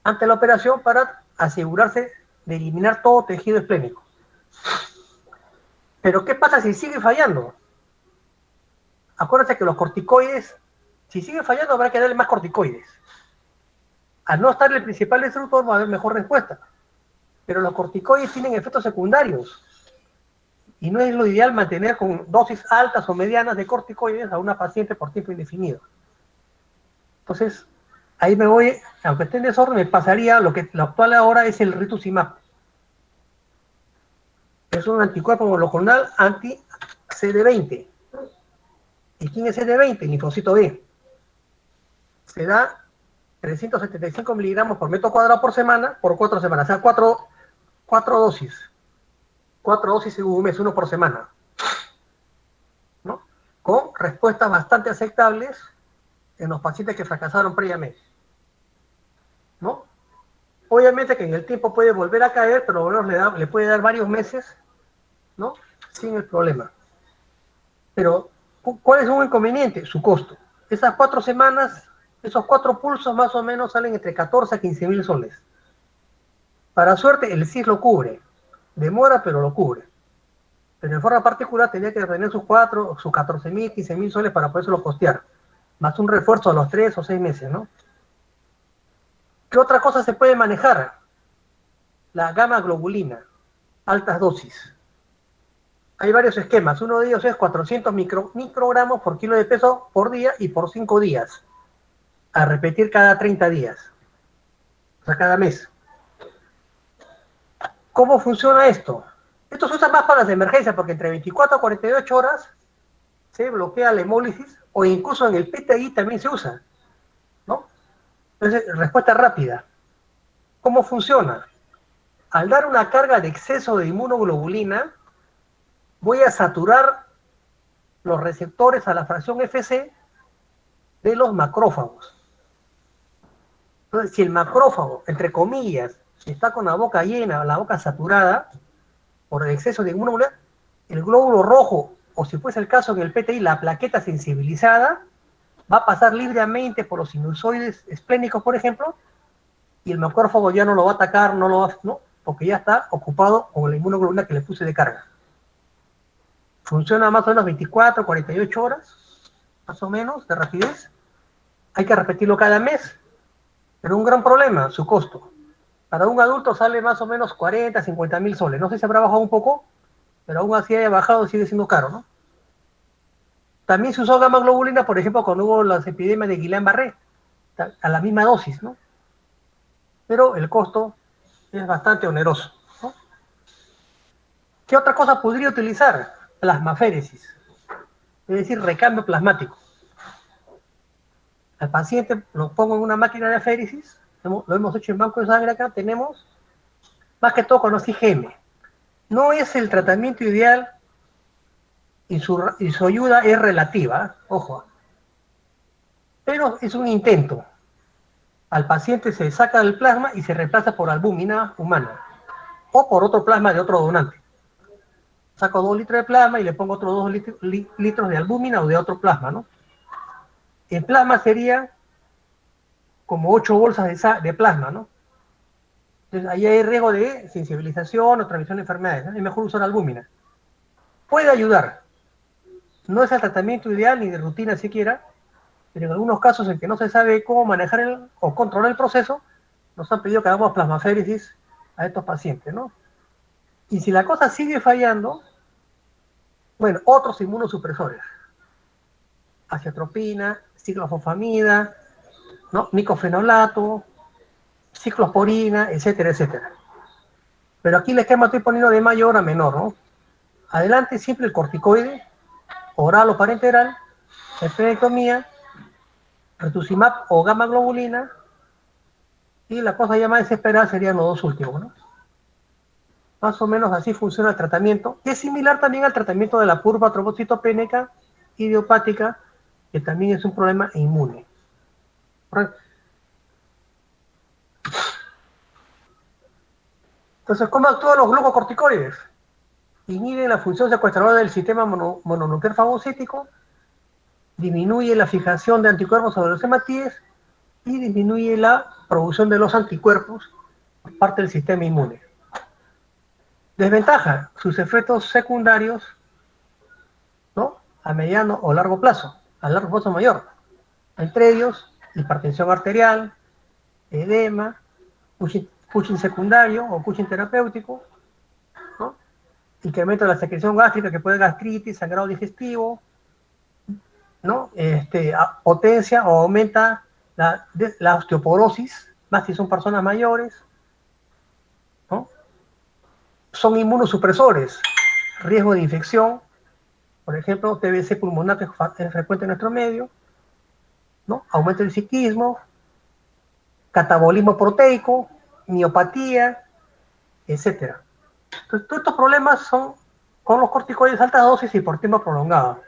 ante la operación para asegurarse de eliminar todo tejido esplénico. Pero, ¿qué pasa si sigue fallando? Acuérdense que los corticoides, si sigue fallando, habrá que darle más corticoides. Al no estar el principal destructor, va a haber mejor respuesta. Pero los corticoides tienen efectos secundarios. Y no es lo ideal mantener con dosis altas o medianas de corticoides a una paciente por tiempo indefinido. Entonces, ahí me voy, aunque esté en desorden, me pasaría lo actual ahora es el rituximab. Es un anticuerpo monoclonal CD20. ¿Y quién es CD20? Linfocito B. Se da 375 miligramos por metro cuadrado por semana por 4 semanas. O sea, cuatro dosis. 4 dosis en un mes, uno por semana. ¿No? Con respuestas bastante aceptables en los pacientes que fracasaron previamente. ¿No? Obviamente que en el tiempo puede volver a caer, pero bueno, le puede dar varios meses, ¿no? Sin el problema. Pero, ¿cuál es un inconveniente? Su costo. Esas 4 semanas, esos 4 pulsos más o menos salen entre 14 a 15 mil soles. Para suerte, el CIS lo cubre. Demora, pero lo cubre. Pero en forma particular tenía que tener sus 14 mil, 15 mil soles para poderse costear. Más un refuerzo a los 3 o 6 meses, ¿no? ¿Qué otra cosa se puede manejar? La gamma globulina, altas dosis. Hay varios esquemas. Uno de ellos es 400 microgramos por kilo de peso por día y por 5 días. A repetir cada 30 días. O sea, cada mes. ¿Cómo funciona esto? Esto se usa más para las emergencias porque entre 24 a 48 horas se bloquea la hemólisis o incluso en el PTI también se usa, ¿no? Entonces, respuesta rápida. ¿Cómo funciona? Al dar una carga de exceso de inmunoglobulina, voy a saturar los receptores a la fracción FC de los macrófagos. Entonces, si el macrófago, entre comillas, está con la boca llena, la boca saturada, por el exceso de inmunoglobulina, el glóbulo rojo, o si fuese el caso en el PTI, la plaqueta sensibilizada, va a pasar libremente por los sinusoides esplénicos, por ejemplo, y el macrófago ya no lo va a atacar, no, porque ya está ocupado con la inmunoglobulina que le puse de carga. Funciona más o menos 24, 48 horas, más o menos, de rapidez. Hay que repetirlo cada mes, pero un gran problema, su costo. Para un adulto sale más o menos 40, 50 mil soles. No sé si habrá bajado un poco, pero aún así haya bajado, sigue siendo caro, ¿no? También se usó gamma globulina, por ejemplo, cuando hubo las epidemias de Guillain-Barré, a la misma dosis, ¿no? Pero el costo es bastante oneroso, ¿no? ¿Qué otra cosa podría utilizar? Plasmaféresis, es decir, recambio plasmático. Al paciente lo pongo en una máquina de aféresis, lo hemos hecho en banco de sangre acá, tenemos, más que todo con los IgM. No es el tratamiento ideal y su ayuda es relativa, ojo, pero es un intento. Al paciente se saca el plasma y se reemplaza por albúmina humana o por otro plasma de otro donante. Saco 2 litros de plasma y le pongo otros 2 litros de albúmina o de otro plasma, ¿no? El plasma sería como 8 bolsas de plasma, ¿no? Entonces ahí hay riesgo de sensibilización o transmisión de enfermedades, ¿no? Es mejor usar albúmina. Puede ayudar. No es el tratamiento ideal ni de rutina siquiera, pero en algunos casos en que no se sabe cómo manejar o controlar el proceso, nos han pedido que hagamos plasmaféresis a estos pacientes, ¿no? Y si la cosa sigue fallando, bueno, otros inmunosupresores, aciatropina, ciclofosfamida, ¿no? Micofenolato, ciclosporina, etcétera, etcétera. Pero aquí el esquema estoy poniendo de mayor a menor, ¿no? Adelante siempre el corticoide, oral o parenteral, esplenectomía, rituximab o gamma globulina, y la cosa ya más desesperada serían los dos últimos, ¿no? Más o menos así funciona el tratamiento, que es similar también al tratamiento de la purga trombocitopénica idiopática, que también es un problema inmune. Entonces, ¿cómo actúan los glucocorticoides? Inhiben la función secuestradora del sistema mononuclear fagocítico, disminuye la fijación de anticuerpos sobre los hematíes y disminuye la producción de los anticuerpos por parte del sistema inmune. Desventaja, sus efectos secundarios, ¿no? A mediano o largo plazo, a largo plazo mayor. Entre ellos, hipertensión arterial, edema, Cushing secundario o Cushing terapéutico, ¿no? Incremento de la secreción gástrica que puede gastritis, sangrado digestivo, ¿no? Potencia o aumenta la osteoporosis, más si son personas mayores, ¿no? Son inmunosupresores, riesgo de infección, Por ejemplo, TBC pulmonar, que es frecuente en nuestro medio, ¿no? Aumento del psiquismo, catabolismo proteico, miopatía, etcétera. Entonces, todos estos problemas son con los corticoides de alta dosis y por tiempo prolongado.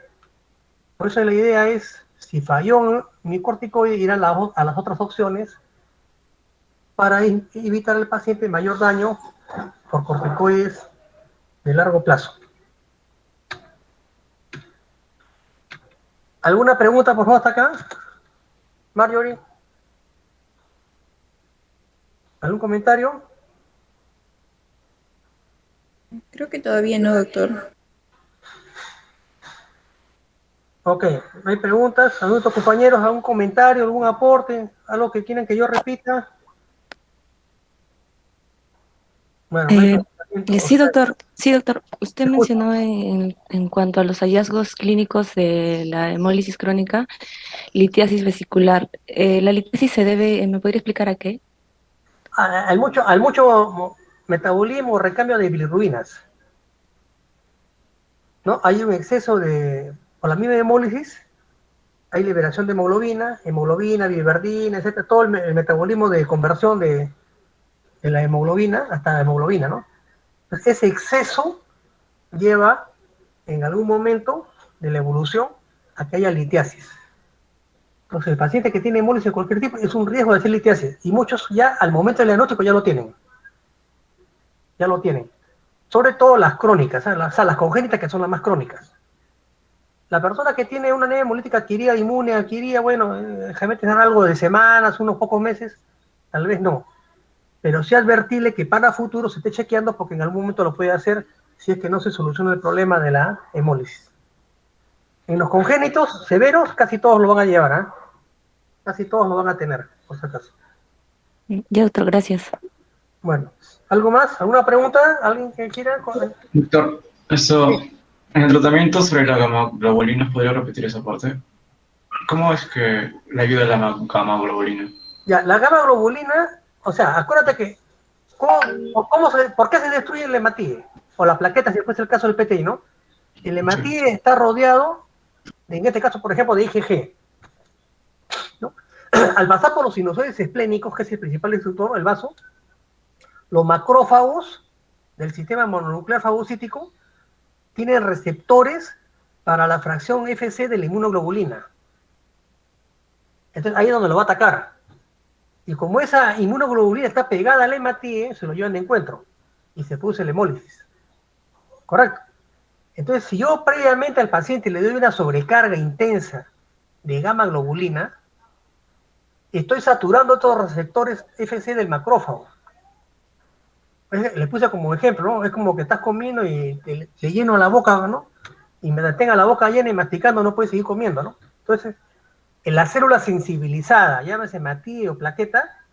Por eso la idea es, si falló mi corticoide, ir a las otras opciones para evitar al paciente mayor daño por corticoides de largo plazo. ¿Alguna pregunta, por favor, hasta acá? Marjorie, ¿algún comentario? Creo que todavía no, doctor. Ok, ¿no hay preguntas? ¿Algún otro compañeros? ¿Algún comentario? ¿Algún aporte? ¿Algo que quieren que yo repita? Bueno, no hay Eh, tratamiento. O sea, sí, doctor. Usted escucho. mencionó en cuanto a los hallazgos clínicos de la hemólisis crónica, litiasis vesicular. ¿La litiasis se debe, me podría explicar a qué? Al mucho metabolismo o recambio de bilirrubinas, ¿no? Hay un exceso de, por la misma hemólisis, hay liberación de hemoglobina, biliverdina, etcétera, todo el metabolismo de conversión de la hemoglobina hasta la hemoglobina, ¿no? Entonces, ese exceso lleva en algún momento de la evolución a que haya litiasis. Entonces, el paciente que tiene hemólisis de cualquier tipo es un riesgo de hacer litiasis. Y muchos ya al momento del diagnóstico ya lo tienen. Ya lo tienen. Sobre todo las crónicas, las congénitas que son las más crónicas. La persona que tiene una anemia hemolítica adquirida, inmune adquirida, bueno, generalmente dan algo de semanas, unos pocos meses, tal vez no. Pero sí advertirle que para futuro se esté chequeando porque en algún momento lo puede hacer si es que no se soluciona el problema de la hemólisis. En los congénitos severos casi todos lo van a llevar, ¿eh? Casi todos lo van a tener, por si acaso. Ya, doctor, gracias. Bueno, ¿algo más? ¿Alguna pregunta? ¿Alguien que quiera? Doctor, Sí. eso, en el tratamiento sobre la gamaglobulina, ¿podría repetir esa parte? ¿Cómo es que le ayuda la gamaglobulina? Ya, la gamma globulina, o sea, acuérdate que, ¿por qué se destruye el hematíe? O la plaqueta, si fuese el caso del PTI, ¿no? El Sí. hematíe está rodeado, en este caso, por ejemplo, de IgG, ¿no? Al pasar por los sinusoides esplénicos, que es el principal instructor, el vaso, los macrófagos del sistema mononuclear fagocítico tienen receptores para la fracción Fc de la inmunoglobulina. Entonces ahí es donde lo va a atacar. Y como esa inmunoglobulina está pegada al hematíe, se lo llevan de encuentro y se produce la hemólisis. ¿Correcto? Entonces, si yo previamente al paciente le doy una sobrecarga intensa de gamma globulina, estoy saturando estos receptores Fc del macrófago. Le puse como ejemplo, ¿no? Es como que estás comiendo y te lleno la boca, ¿no? Y me tenga la boca llena y masticando no puedes seguir comiendo, ¿no? Entonces, en la célula sensibilizada, llámese hematíe o plaqueta,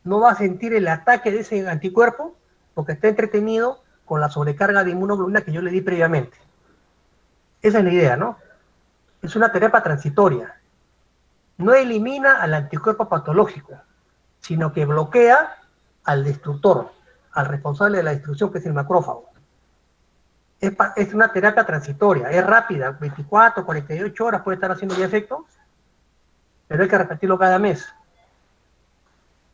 no va a sentir el ataque de ese anticuerpo porque está entretenido con la sobrecarga de inmunoglobulina que yo le di previamente. Esa es la idea, ¿no? Es una terapia transitoria. No elimina al anticuerpo patológico, sino que bloquea al destructor, al responsable de la destrucción, que es el macrófago. Es una terapia transitoria, es rápida, 24, 48 horas puede estar haciendo ya efecto, pero hay que repetirlo cada mes.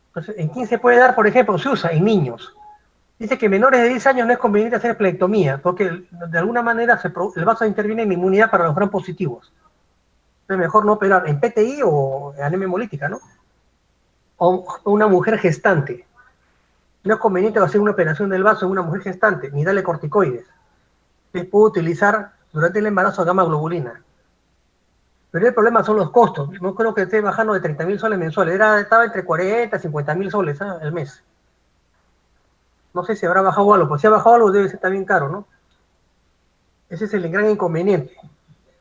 Entonces, ¿en quién se puede dar, por ejemplo? Se usa en niños. Dice que menores de 10 años no es conveniente hacer esplenectomía, porque de alguna manera el vaso interviene en la inmunidad para los gram positivos. Entonces, mejor no operar en PTI o en anemia hemolítica, ¿no? O una mujer gestante. No es conveniente hacer una operación del vaso en una mujer gestante, ni darle corticoides. Les puedo utilizar durante el embarazo gamma globulina. Pero el problema son los costos. No creo que esté bajando de 30.000 soles mensuales. Estaba entre 40 y 50.000 soles, ¿eh? El mes. No sé si habrá bajado algo. Pues si ha bajado algo debe ser también caro, ¿no? Ese es el gran inconveniente.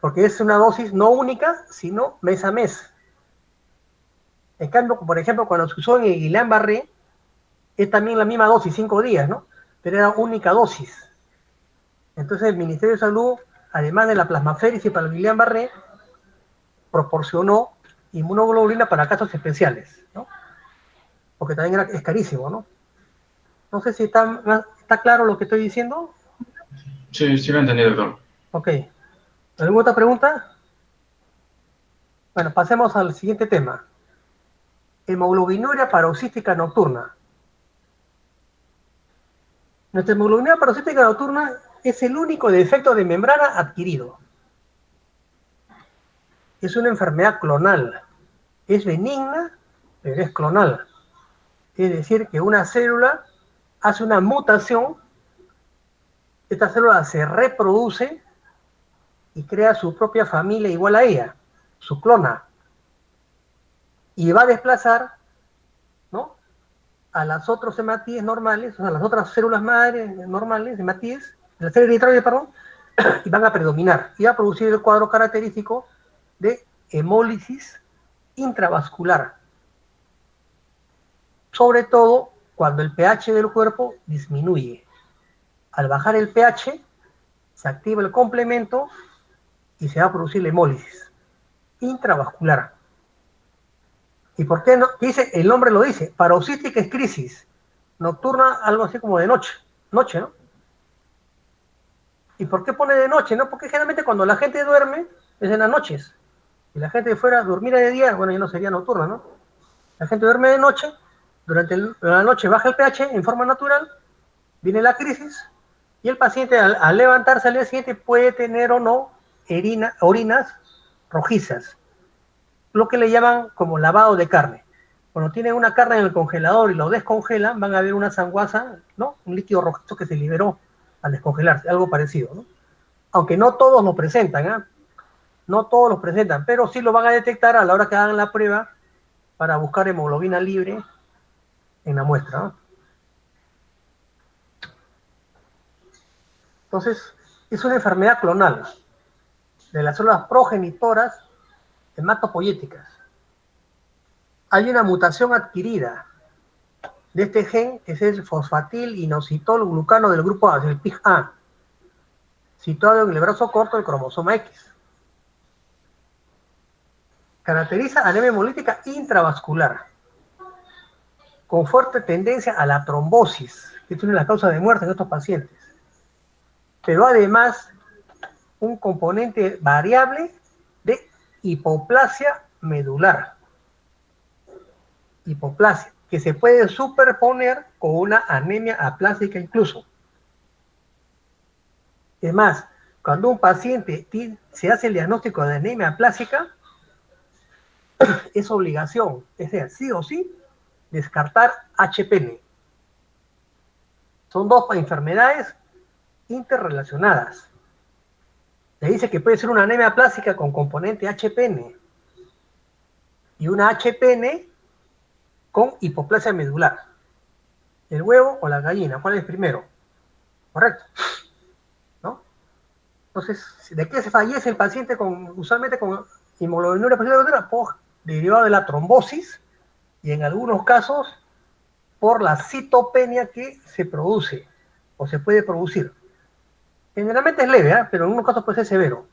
Porque es una dosis no única, sino mes a mes. En cambio, por ejemplo, cuando se usó en el Guillain-Barré, es también la misma dosis, 5 días, ¿no? Pero era única dosis. Entonces el Ministerio de Salud, además de la plasmaféresis para el Guillain-Barré, proporcionó inmunoglobulina para casos especiales, ¿no? Porque también es carísimo, ¿no? No sé si está claro lo que estoy diciendo. Sí, sí lo entendí, doctor. Ok. ¿Alguna otra pregunta? Bueno, pasemos al siguiente tema. Hemoglobinuria paroxística nocturna. Nuestra hemoglobinuria paroxística nocturna es el único defecto de membrana adquirido. Es una enfermedad clonal. Es benigna, pero es clonal. Es decir, que una célula hace una mutación, esta célula se reproduce y crea su propia familia igual a ella, su clona, y va a desplazar, ¿no?, a las otras hematíes normales, o sea, a las otras células madres normales, hematíes, las células eritrales, perdón, y van a predominar, y va a producir el cuadro característico de hemólisis intravascular, sobre todo cuando el pH del cuerpo disminuye. Al bajar el pH, se activa el complemento y se va a producir la hemólisis intravascular. ¿Y por qué no? Dice, el nombre lo dice, paroxística es crisis, nocturna, algo así como de noche, noche, ¿no? ¿Y por qué pone de noche? ¿No? Porque generalmente cuando la gente duerme es en las noches. Si la gente fuera durmiera de día, bueno, ya no sería nocturna, ¿no? La gente duerme de noche, durante la noche baja el pH en forma natural, viene la crisis, y el paciente al levantarse al día siguiente puede tener o no orinas rojizas, lo que le llaman como lavado de carne. Cuando tienen una carne en el congelador y lo descongelan, van a ver una sanguaza, ¿no? Un líquido rojizo que se liberó al descongelarse, algo parecido, ¿no? Aunque no todos lo presentan, ¿eh? No todos los presentan, pero sí lo van a detectar a la hora que hagan la prueba para buscar hemoglobina libre en la muestra, ¿no? Entonces, es una enfermedad clonal de las células progenitoras hematopoyéticas. Hay una mutación adquirida de este gen, que es el fosfatil inositol glucano del grupo A, del PIG-A, situado en el brazo corto del cromosoma X. Caracteriza anemia hemolítica intravascular, con fuerte tendencia a la trombosis, que es una de las causas de muerte en estos pacientes. Pero además, un componente variable de hipoplasia medular. Hipoplasia, que se puede superponer con una anemia aplásica incluso. Es más, cuando un paciente se hace el diagnóstico de anemia aplásica, es obligación, es decir, sí o sí, descartar HPN. Son dos enfermedades interrelacionadas. Le dice que puede ser una anemia plástica con componente HPN y una HPN con hipoplasia medular. ¿El huevo o la gallina? ¿Cuál es primero? Correcto, ¿no? Entonces, ¿de qué se fallece el paciente usualmente con hemoglobinuria paroxística? Pues, derivado de la trombosis y en algunos casos por la citopenia que se produce o se puede producir. Generalmente es leve, ¿eh? Pero en algunos casos puede ser severo.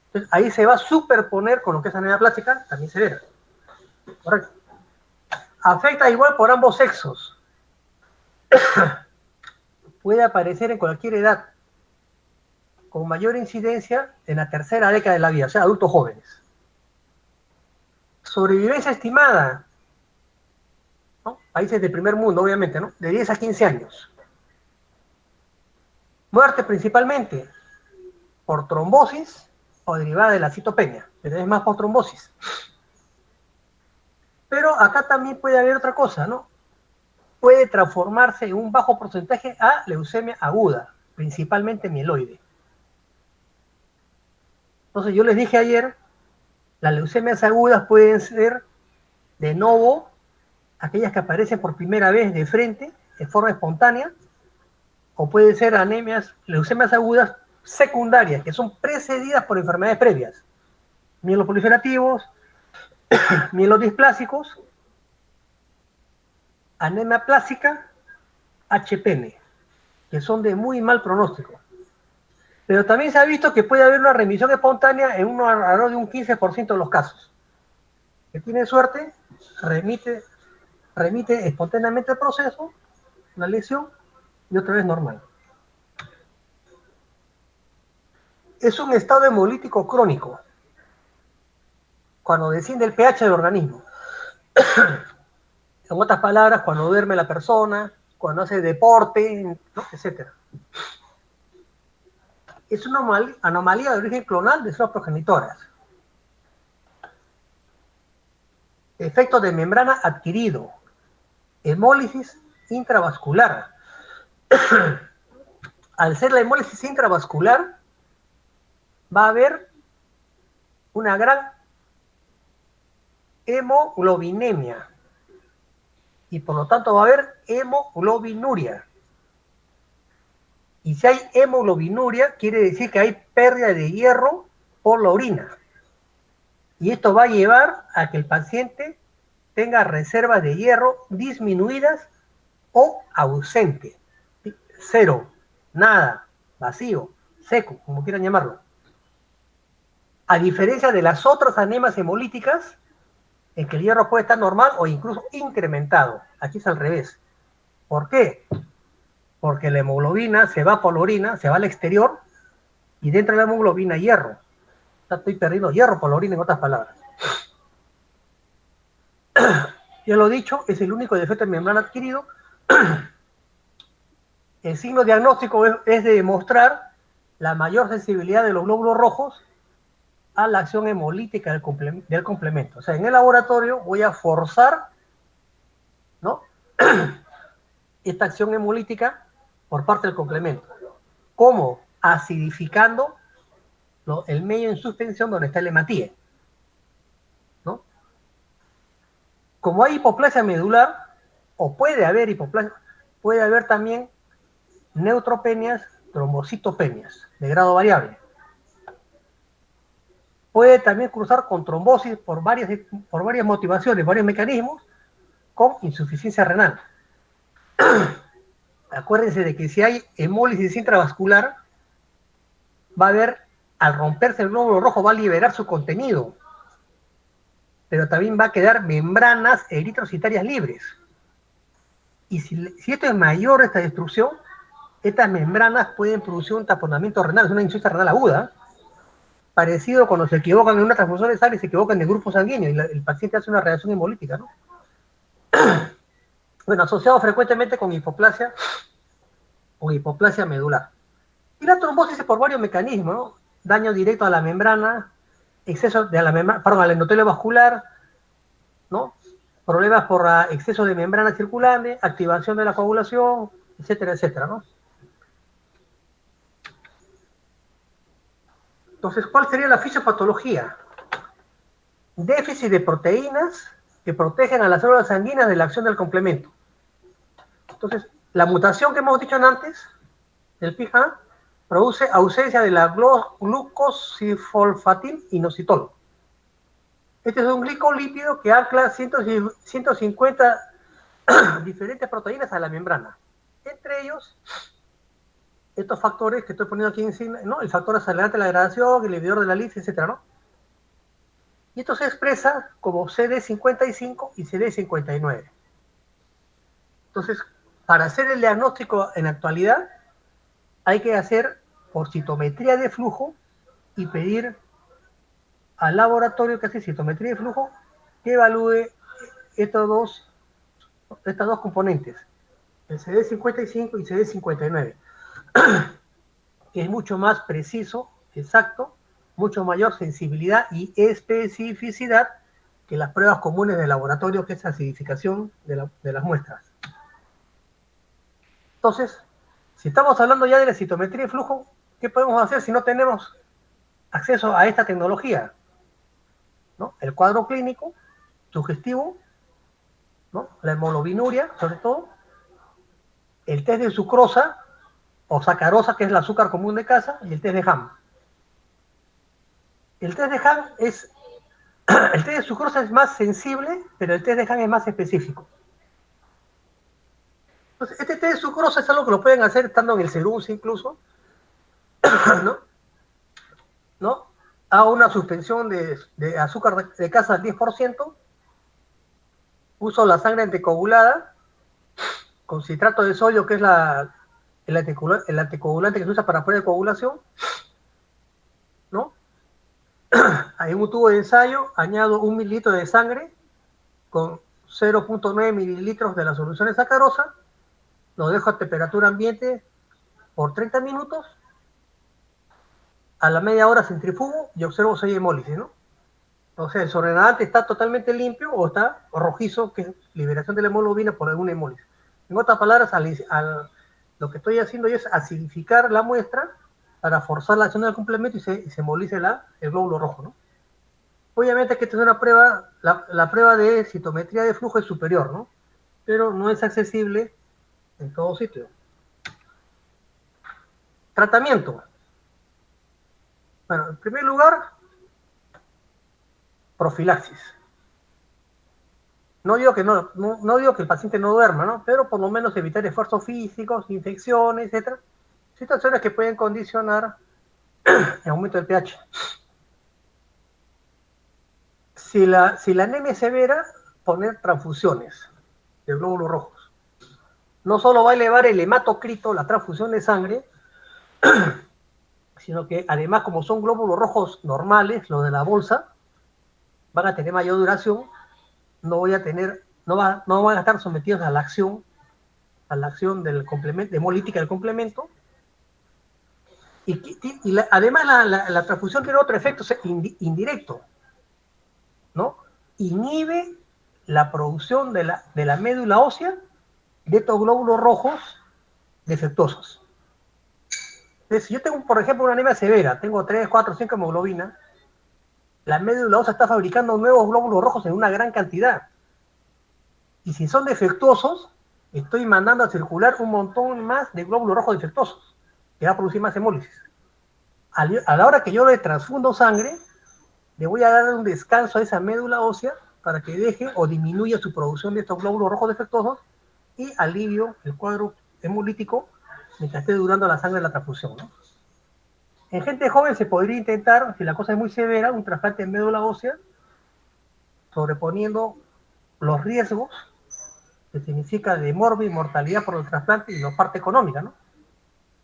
Entonces, ahí se va a superponer con lo que es anemia plástica, también severa. Correcto. Afecta igual por ambos sexos. Puede aparecer en cualquier edad, con mayor incidencia en la tercera década de la vida, o sea, adultos jóvenes. Sobrevivencia estimada, ¿no? Países del primer mundo, obviamente, ¿no? De 10 a 15 años. Muerte principalmente por trombosis o derivada de la citopenia, pero es más por trombosis. Pero acá también puede haber otra cosa, ¿no? Puede transformarse en un bajo porcentaje a leucemia aguda, principalmente mieloide. Entonces yo les dije ayer, las leucemias agudas pueden ser de novo, aquellas que aparecen por primera vez de frente, de forma espontánea, o pueden ser leucemias agudas secundarias, que son precedidas por enfermedades previas, mieloproliferativos, mielodisplásicos, anemia plástica, HPN, que son de muy mal pronóstico. Pero también se ha visto que puede haber una remisión espontánea en alrededor de un 15% de los casos. Que tiene suerte, remite espontáneamente el proceso, la lesión, y otra vez normal. es un estado hemolítico crónico, cuando desciende el pH del organismo. En otras palabras, cuando duerme la persona, cuando hace deporte, ¿no? Etcétera. Es una anomalía de origen clonal de células progenitoras. Efecto de membrana adquirido. Hemólisis intravascular. Al ser la hemólisis intravascular, va a haber una gran hemoglobinemia. Y por lo tanto va a haber hemoglobinuria. Y si hay hemoglobinuria, quiere decir que hay pérdida de hierro por la orina. Y esto va a llevar a que el paciente tenga reservas de hierro disminuidas o ausente. Cero, nada, vacío, seco, como quieran llamarlo. A diferencia de las otras anemias hemolíticas, en que el hierro puede estar normal o incluso incrementado. Aquí es al revés. ¿Por qué? Porque la hemoglobina se va por la orina, se va al exterior, y dentro de la hemoglobina hay hierro. O sea, estoy perdiendo hierro por la orina, en otras palabras. Ya lo he dicho, es el único defecto de membrana adquirido. El signo diagnóstico es de demostrar la mayor sensibilidad de los glóbulos rojos a la acción hemolítica del complemento. O sea, en el laboratorio voy a forzar, ¿no?, esta acción hemolítica por parte del complemento. ¿Cómo? Acidificando el medio en suspensión donde está el hematíe, ¿no? Como hay hipoplasia medular, o puede haber hipoplasia, puede haber también neutropenias, trombocitopenias, de grado variable. Puede también cruzar con trombosis por varias motivaciones, varios mecanismos, con insuficiencia renal. Acuérdense de que si hay hemólisis intravascular, va a haber, al romperse el glóbulo rojo, va a liberar su contenido, pero también va a quedar membranas eritrocitarias libres. Y si esto es mayor, esta destrucción, estas membranas pueden producir un taponamiento renal, es una insuficiencia renal aguda, parecido cuando se equivocan en una transfusión de sangre y se equivocan de grupo sanguíneo, y el paciente hace una reacción hemolítica, ¿no? Bueno, asociado frecuentemente con hipoplasia o hipoplasia medular. Y la trombosis es por varios mecanismos, ¿no? Daño directo a la membrana, exceso de la membrana, perdón, al endotelio vascular, ¿no? Problemas por exceso de membrana circulante, activación de la coagulación, etcétera, etcétera, ¿no? Entonces, ¿cuál sería la fisiopatología? Déficit de proteínas que protegen a las células sanguíneas de la acción del complemento. Entonces, la mutación que hemos dicho antes, del PIHA, produce ausencia de la glucosifosfatil-inositol. Este es un glicolípido que ancla 150 diferentes proteínas a la membrana. Entre ellos, estos factores que estoy poniendo aquí encima, ¿no? El factor acelerante de la degradación, el inhibidor de la lisis, etcétera, ¿no? Y esto se expresa como CD55 y CD59. Entonces, para hacer el diagnóstico en actualidad, hay que hacer por citometría de flujo y pedir al laboratorio que hace citometría de flujo que evalúe estas dos componentes, el CD55 y CD59, que es mucho más preciso, exacto, mucho mayor sensibilidad y especificidad que las pruebas comunes de laboratorio, que es acidificación de las muestras. Entonces, si estamos hablando ya de la citometría de flujo, ¿qué podemos hacer si no tenemos acceso a esta tecnología? ¿No? El cuadro clínico, sugestivo, ¿no? La hemoglobinuria, sobre todo, el test de sucrosa o sacarosa, que es el azúcar común de casa, y el test de Ham. El test de Ham es, el test de sucrosa es más sensible, pero el test de Ham es más específico. Entonces, este test de sucrosa es algo que lo pueden hacer estando en el Serums incluso, ¿no? ¿No? A una suspensión de azúcar de casa al 10%, uso la sangre anticoagulada con citrato de sodio, que es el anticoagulante que se usa para prueba de coagulación, en un tubo de ensayo añado 1 mililitro de sangre con 0,9 mililitros de la solución de sacarosa, lo dejo a temperatura ambiente por 30 minutos, a la media hora centrifugo y observo si hay hemólisis, ¿no? O sea, el sobrenadante está totalmente limpio o está rojizo, que es liberación de la hemoglobina por alguna hemólisis. En otras palabras, lo que estoy haciendo es acidificar la muestra para forzar la acción del complemento y se hemolice el glóbulo rojo, ¿no? Obviamente que esta es una prueba, la prueba de citometría de flujo es superior, ¿no? Pero no es accesible en todo sitio. Tratamiento. Bueno, en primer lugar, profilaxis. No digo que el paciente no duerma, ¿no? Pero por lo menos evitar esfuerzos físicos, infecciones, etcétera. Situaciones que pueden condicionar el aumento del pH. Si la anemia es severa, poner transfusiones de glóbulos rojos. No solo va a elevar el hematocrito, la transfusión de sangre, sino que además, como son glóbulos rojos normales, los de la bolsa, van a tener mayor duración, no van a estar sometidos a la acción del complemento, hemolítica del complemento, además la transfusión tiene otro efecto indirecto, ¿no? Inhibe la producción de la médula ósea de estos glóbulos rojos defectuosos. Entonces, si yo tengo, por ejemplo, una anemia severa, tengo 3, 4, 5 hemoglobina, la médula ósea está fabricando nuevos glóbulos rojos en una gran cantidad. Y si son defectuosos, estoy mandando a circular un montón más de glóbulos rojos defectuosos, que va a producir más hemólisis. A la hora que yo le transfundo sangre, le voy a dar un descanso a esa médula ósea para que deje o disminuya su producción de estos glóbulos rojos defectuosos y alivio el cuadro hemolítico mientras esté durando la sangre de la transfusión, ¿no? En gente joven se podría intentar, si la cosa es muy severa, un trasplante de médula ósea, sobreponiendo los riesgos que significa de morbi, mortalidad por el trasplante y la parte económica, ¿no?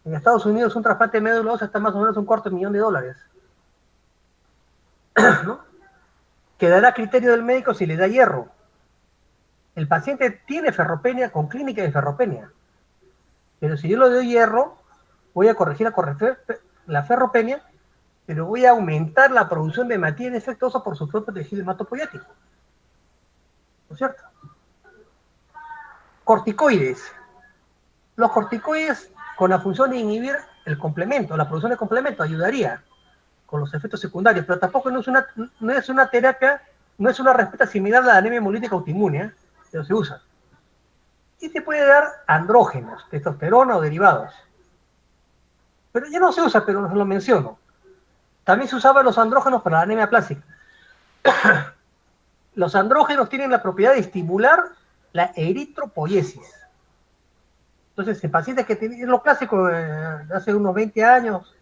En Estados Unidos un trasplante de médula ósea está más o menos $250,000, ¿no? Quedará a criterio del médico si le da hierro. El paciente tiene ferropenia con clínica de ferropenia, pero si yo le doy hierro, voy a corregir la ferropenia, pero voy a aumentar la producción de materia defectuosa por su propio tejido hematopoyético. ¿No es cierto? Corticoides. Los corticoides, con la función de inhibir el complemento, la producción de complemento, ayudaría con los efectos secundarios, pero tampoco no es una terapia, no es una respuesta similar a la anemia hemolítica autoinmune, ¿eh? Pero se usa. Y te puede dar andrógenos, testosterona o derivados. Pero ya no se usa, pero lo menciono. También se usaban los andrógenos para la anemia plástica. Los andrógenos tienen la propiedad de estimular la eritropoiesis. Entonces, en pacientes que tienen, es lo clásico de hace unos 20 años,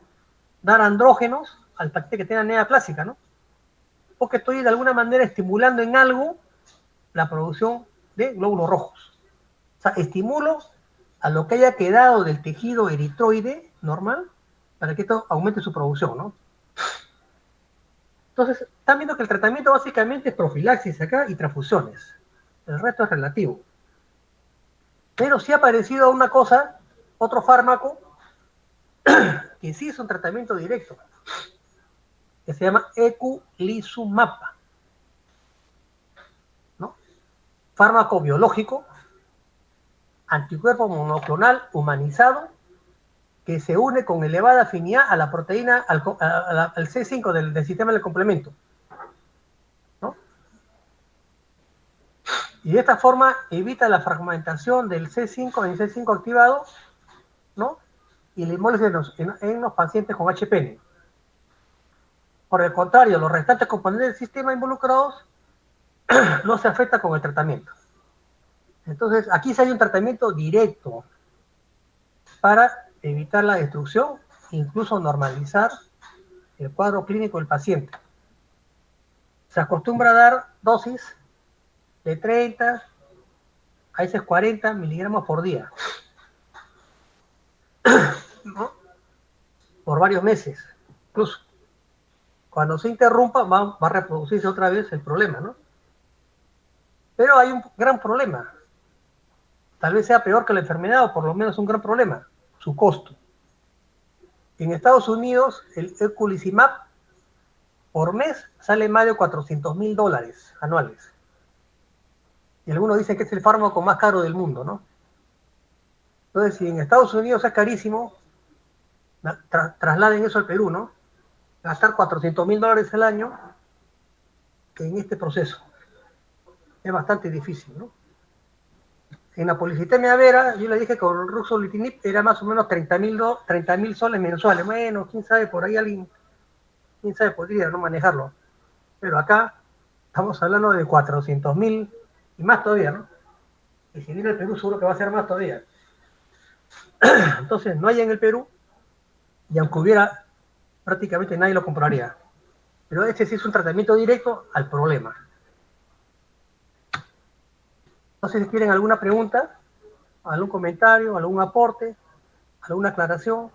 dar andrógenos al paciente que tiene anemia plástica, ¿no? Porque estoy de alguna manera estimulando en algo la producción de glóbulos rojos. O sea, estimulo a lo que haya quedado del tejido eritroide normal para que esto aumente su producción, ¿no? Entonces, están viendo que el tratamiento básicamente es profilaxis acá y transfusiones. El resto es relativo. Pero sí ha aparecido una cosa, otro fármaco, que sí es un tratamiento directo, que se llama eculizumab, ¿no? Fármaco biológico, anticuerpo monoclonal humanizado, que se une con elevada afinidad a la proteína, al C5 del sistema del complemento, ¿no? Y de esta forma evita la fragmentación del C5 en C5 activado, ¿no? Y la hemólisis en los pacientes con HPN. Por el contrario, los restantes componentes del sistema involucrados no se afectan con el tratamiento. Entonces, aquí sí hay un tratamiento directo para evitar la destrucción e incluso normalizar el cuadro clínico del paciente. Se acostumbra a dar dosis de 30 a veces 40 miligramos por día, ¿no? Por varios meses, incluso. Cuando se interrumpa va a reproducirse otra vez el problema, ¿no? Pero hay un gran problema. Tal vez sea peor que la enfermedad o por lo menos un gran problema, su costo. En Estados Unidos el eculizumab por mes sale más de $400,000 anuales. Y algunos dicen que es el fármaco más caro del mundo, ¿no? Entonces, si en Estados Unidos es carísimo, trasladen eso al Perú, ¿no? Gastar $400,000 al año en este proceso. Es bastante difícil, ¿no? En la policitemia vera, yo le dije que con el ruxolitinib era más o menos 30,000 soles mensuales. Bueno, quién sabe, por ahí alguien, quién sabe, podría no manejarlo. Pero acá estamos hablando de 400,000 y más todavía, ¿no? Y si viene el Perú, seguro que va a ser más todavía. Entonces, no hay en el Perú, y aunque hubiera, prácticamente nadie lo compraría. Pero este sí es un tratamiento directo al problema. No sé si quieren alguna pregunta, algún comentario, algún aporte, alguna aclaración.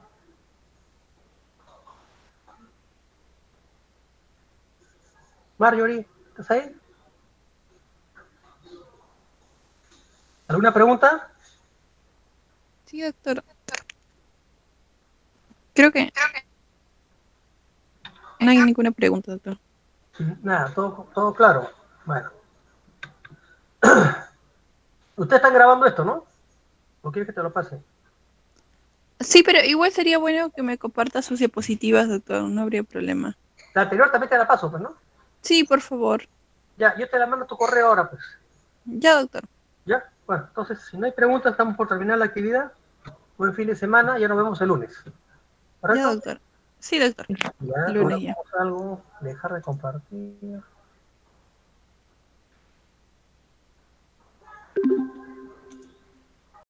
Marjorie, ¿estás ahí? ¿Alguna pregunta? Sí, doctor. Creo que no hay ninguna pregunta, doctor. Nada, todo claro. Bueno. Ustedes están grabando esto, ¿no? ¿O quieres que te lo pase? Sí, pero igual sería bueno que me comparta sus diapositivas, doctor. No habría problema. La anterior también te la paso, pues, ¿no? Sí, por favor. Ya, yo te la mando a tu correo ahora, pues. Ya, doctor. Ya, bueno, entonces, si no hay preguntas, estamos por terminar la actividad. Buen fin de semana, ya nos vemos el lunes. Ya, ¿Correcto? doctor. Sí, doctor. Ya, Lunes ahora ya. vamos a algo, dejar de compartir.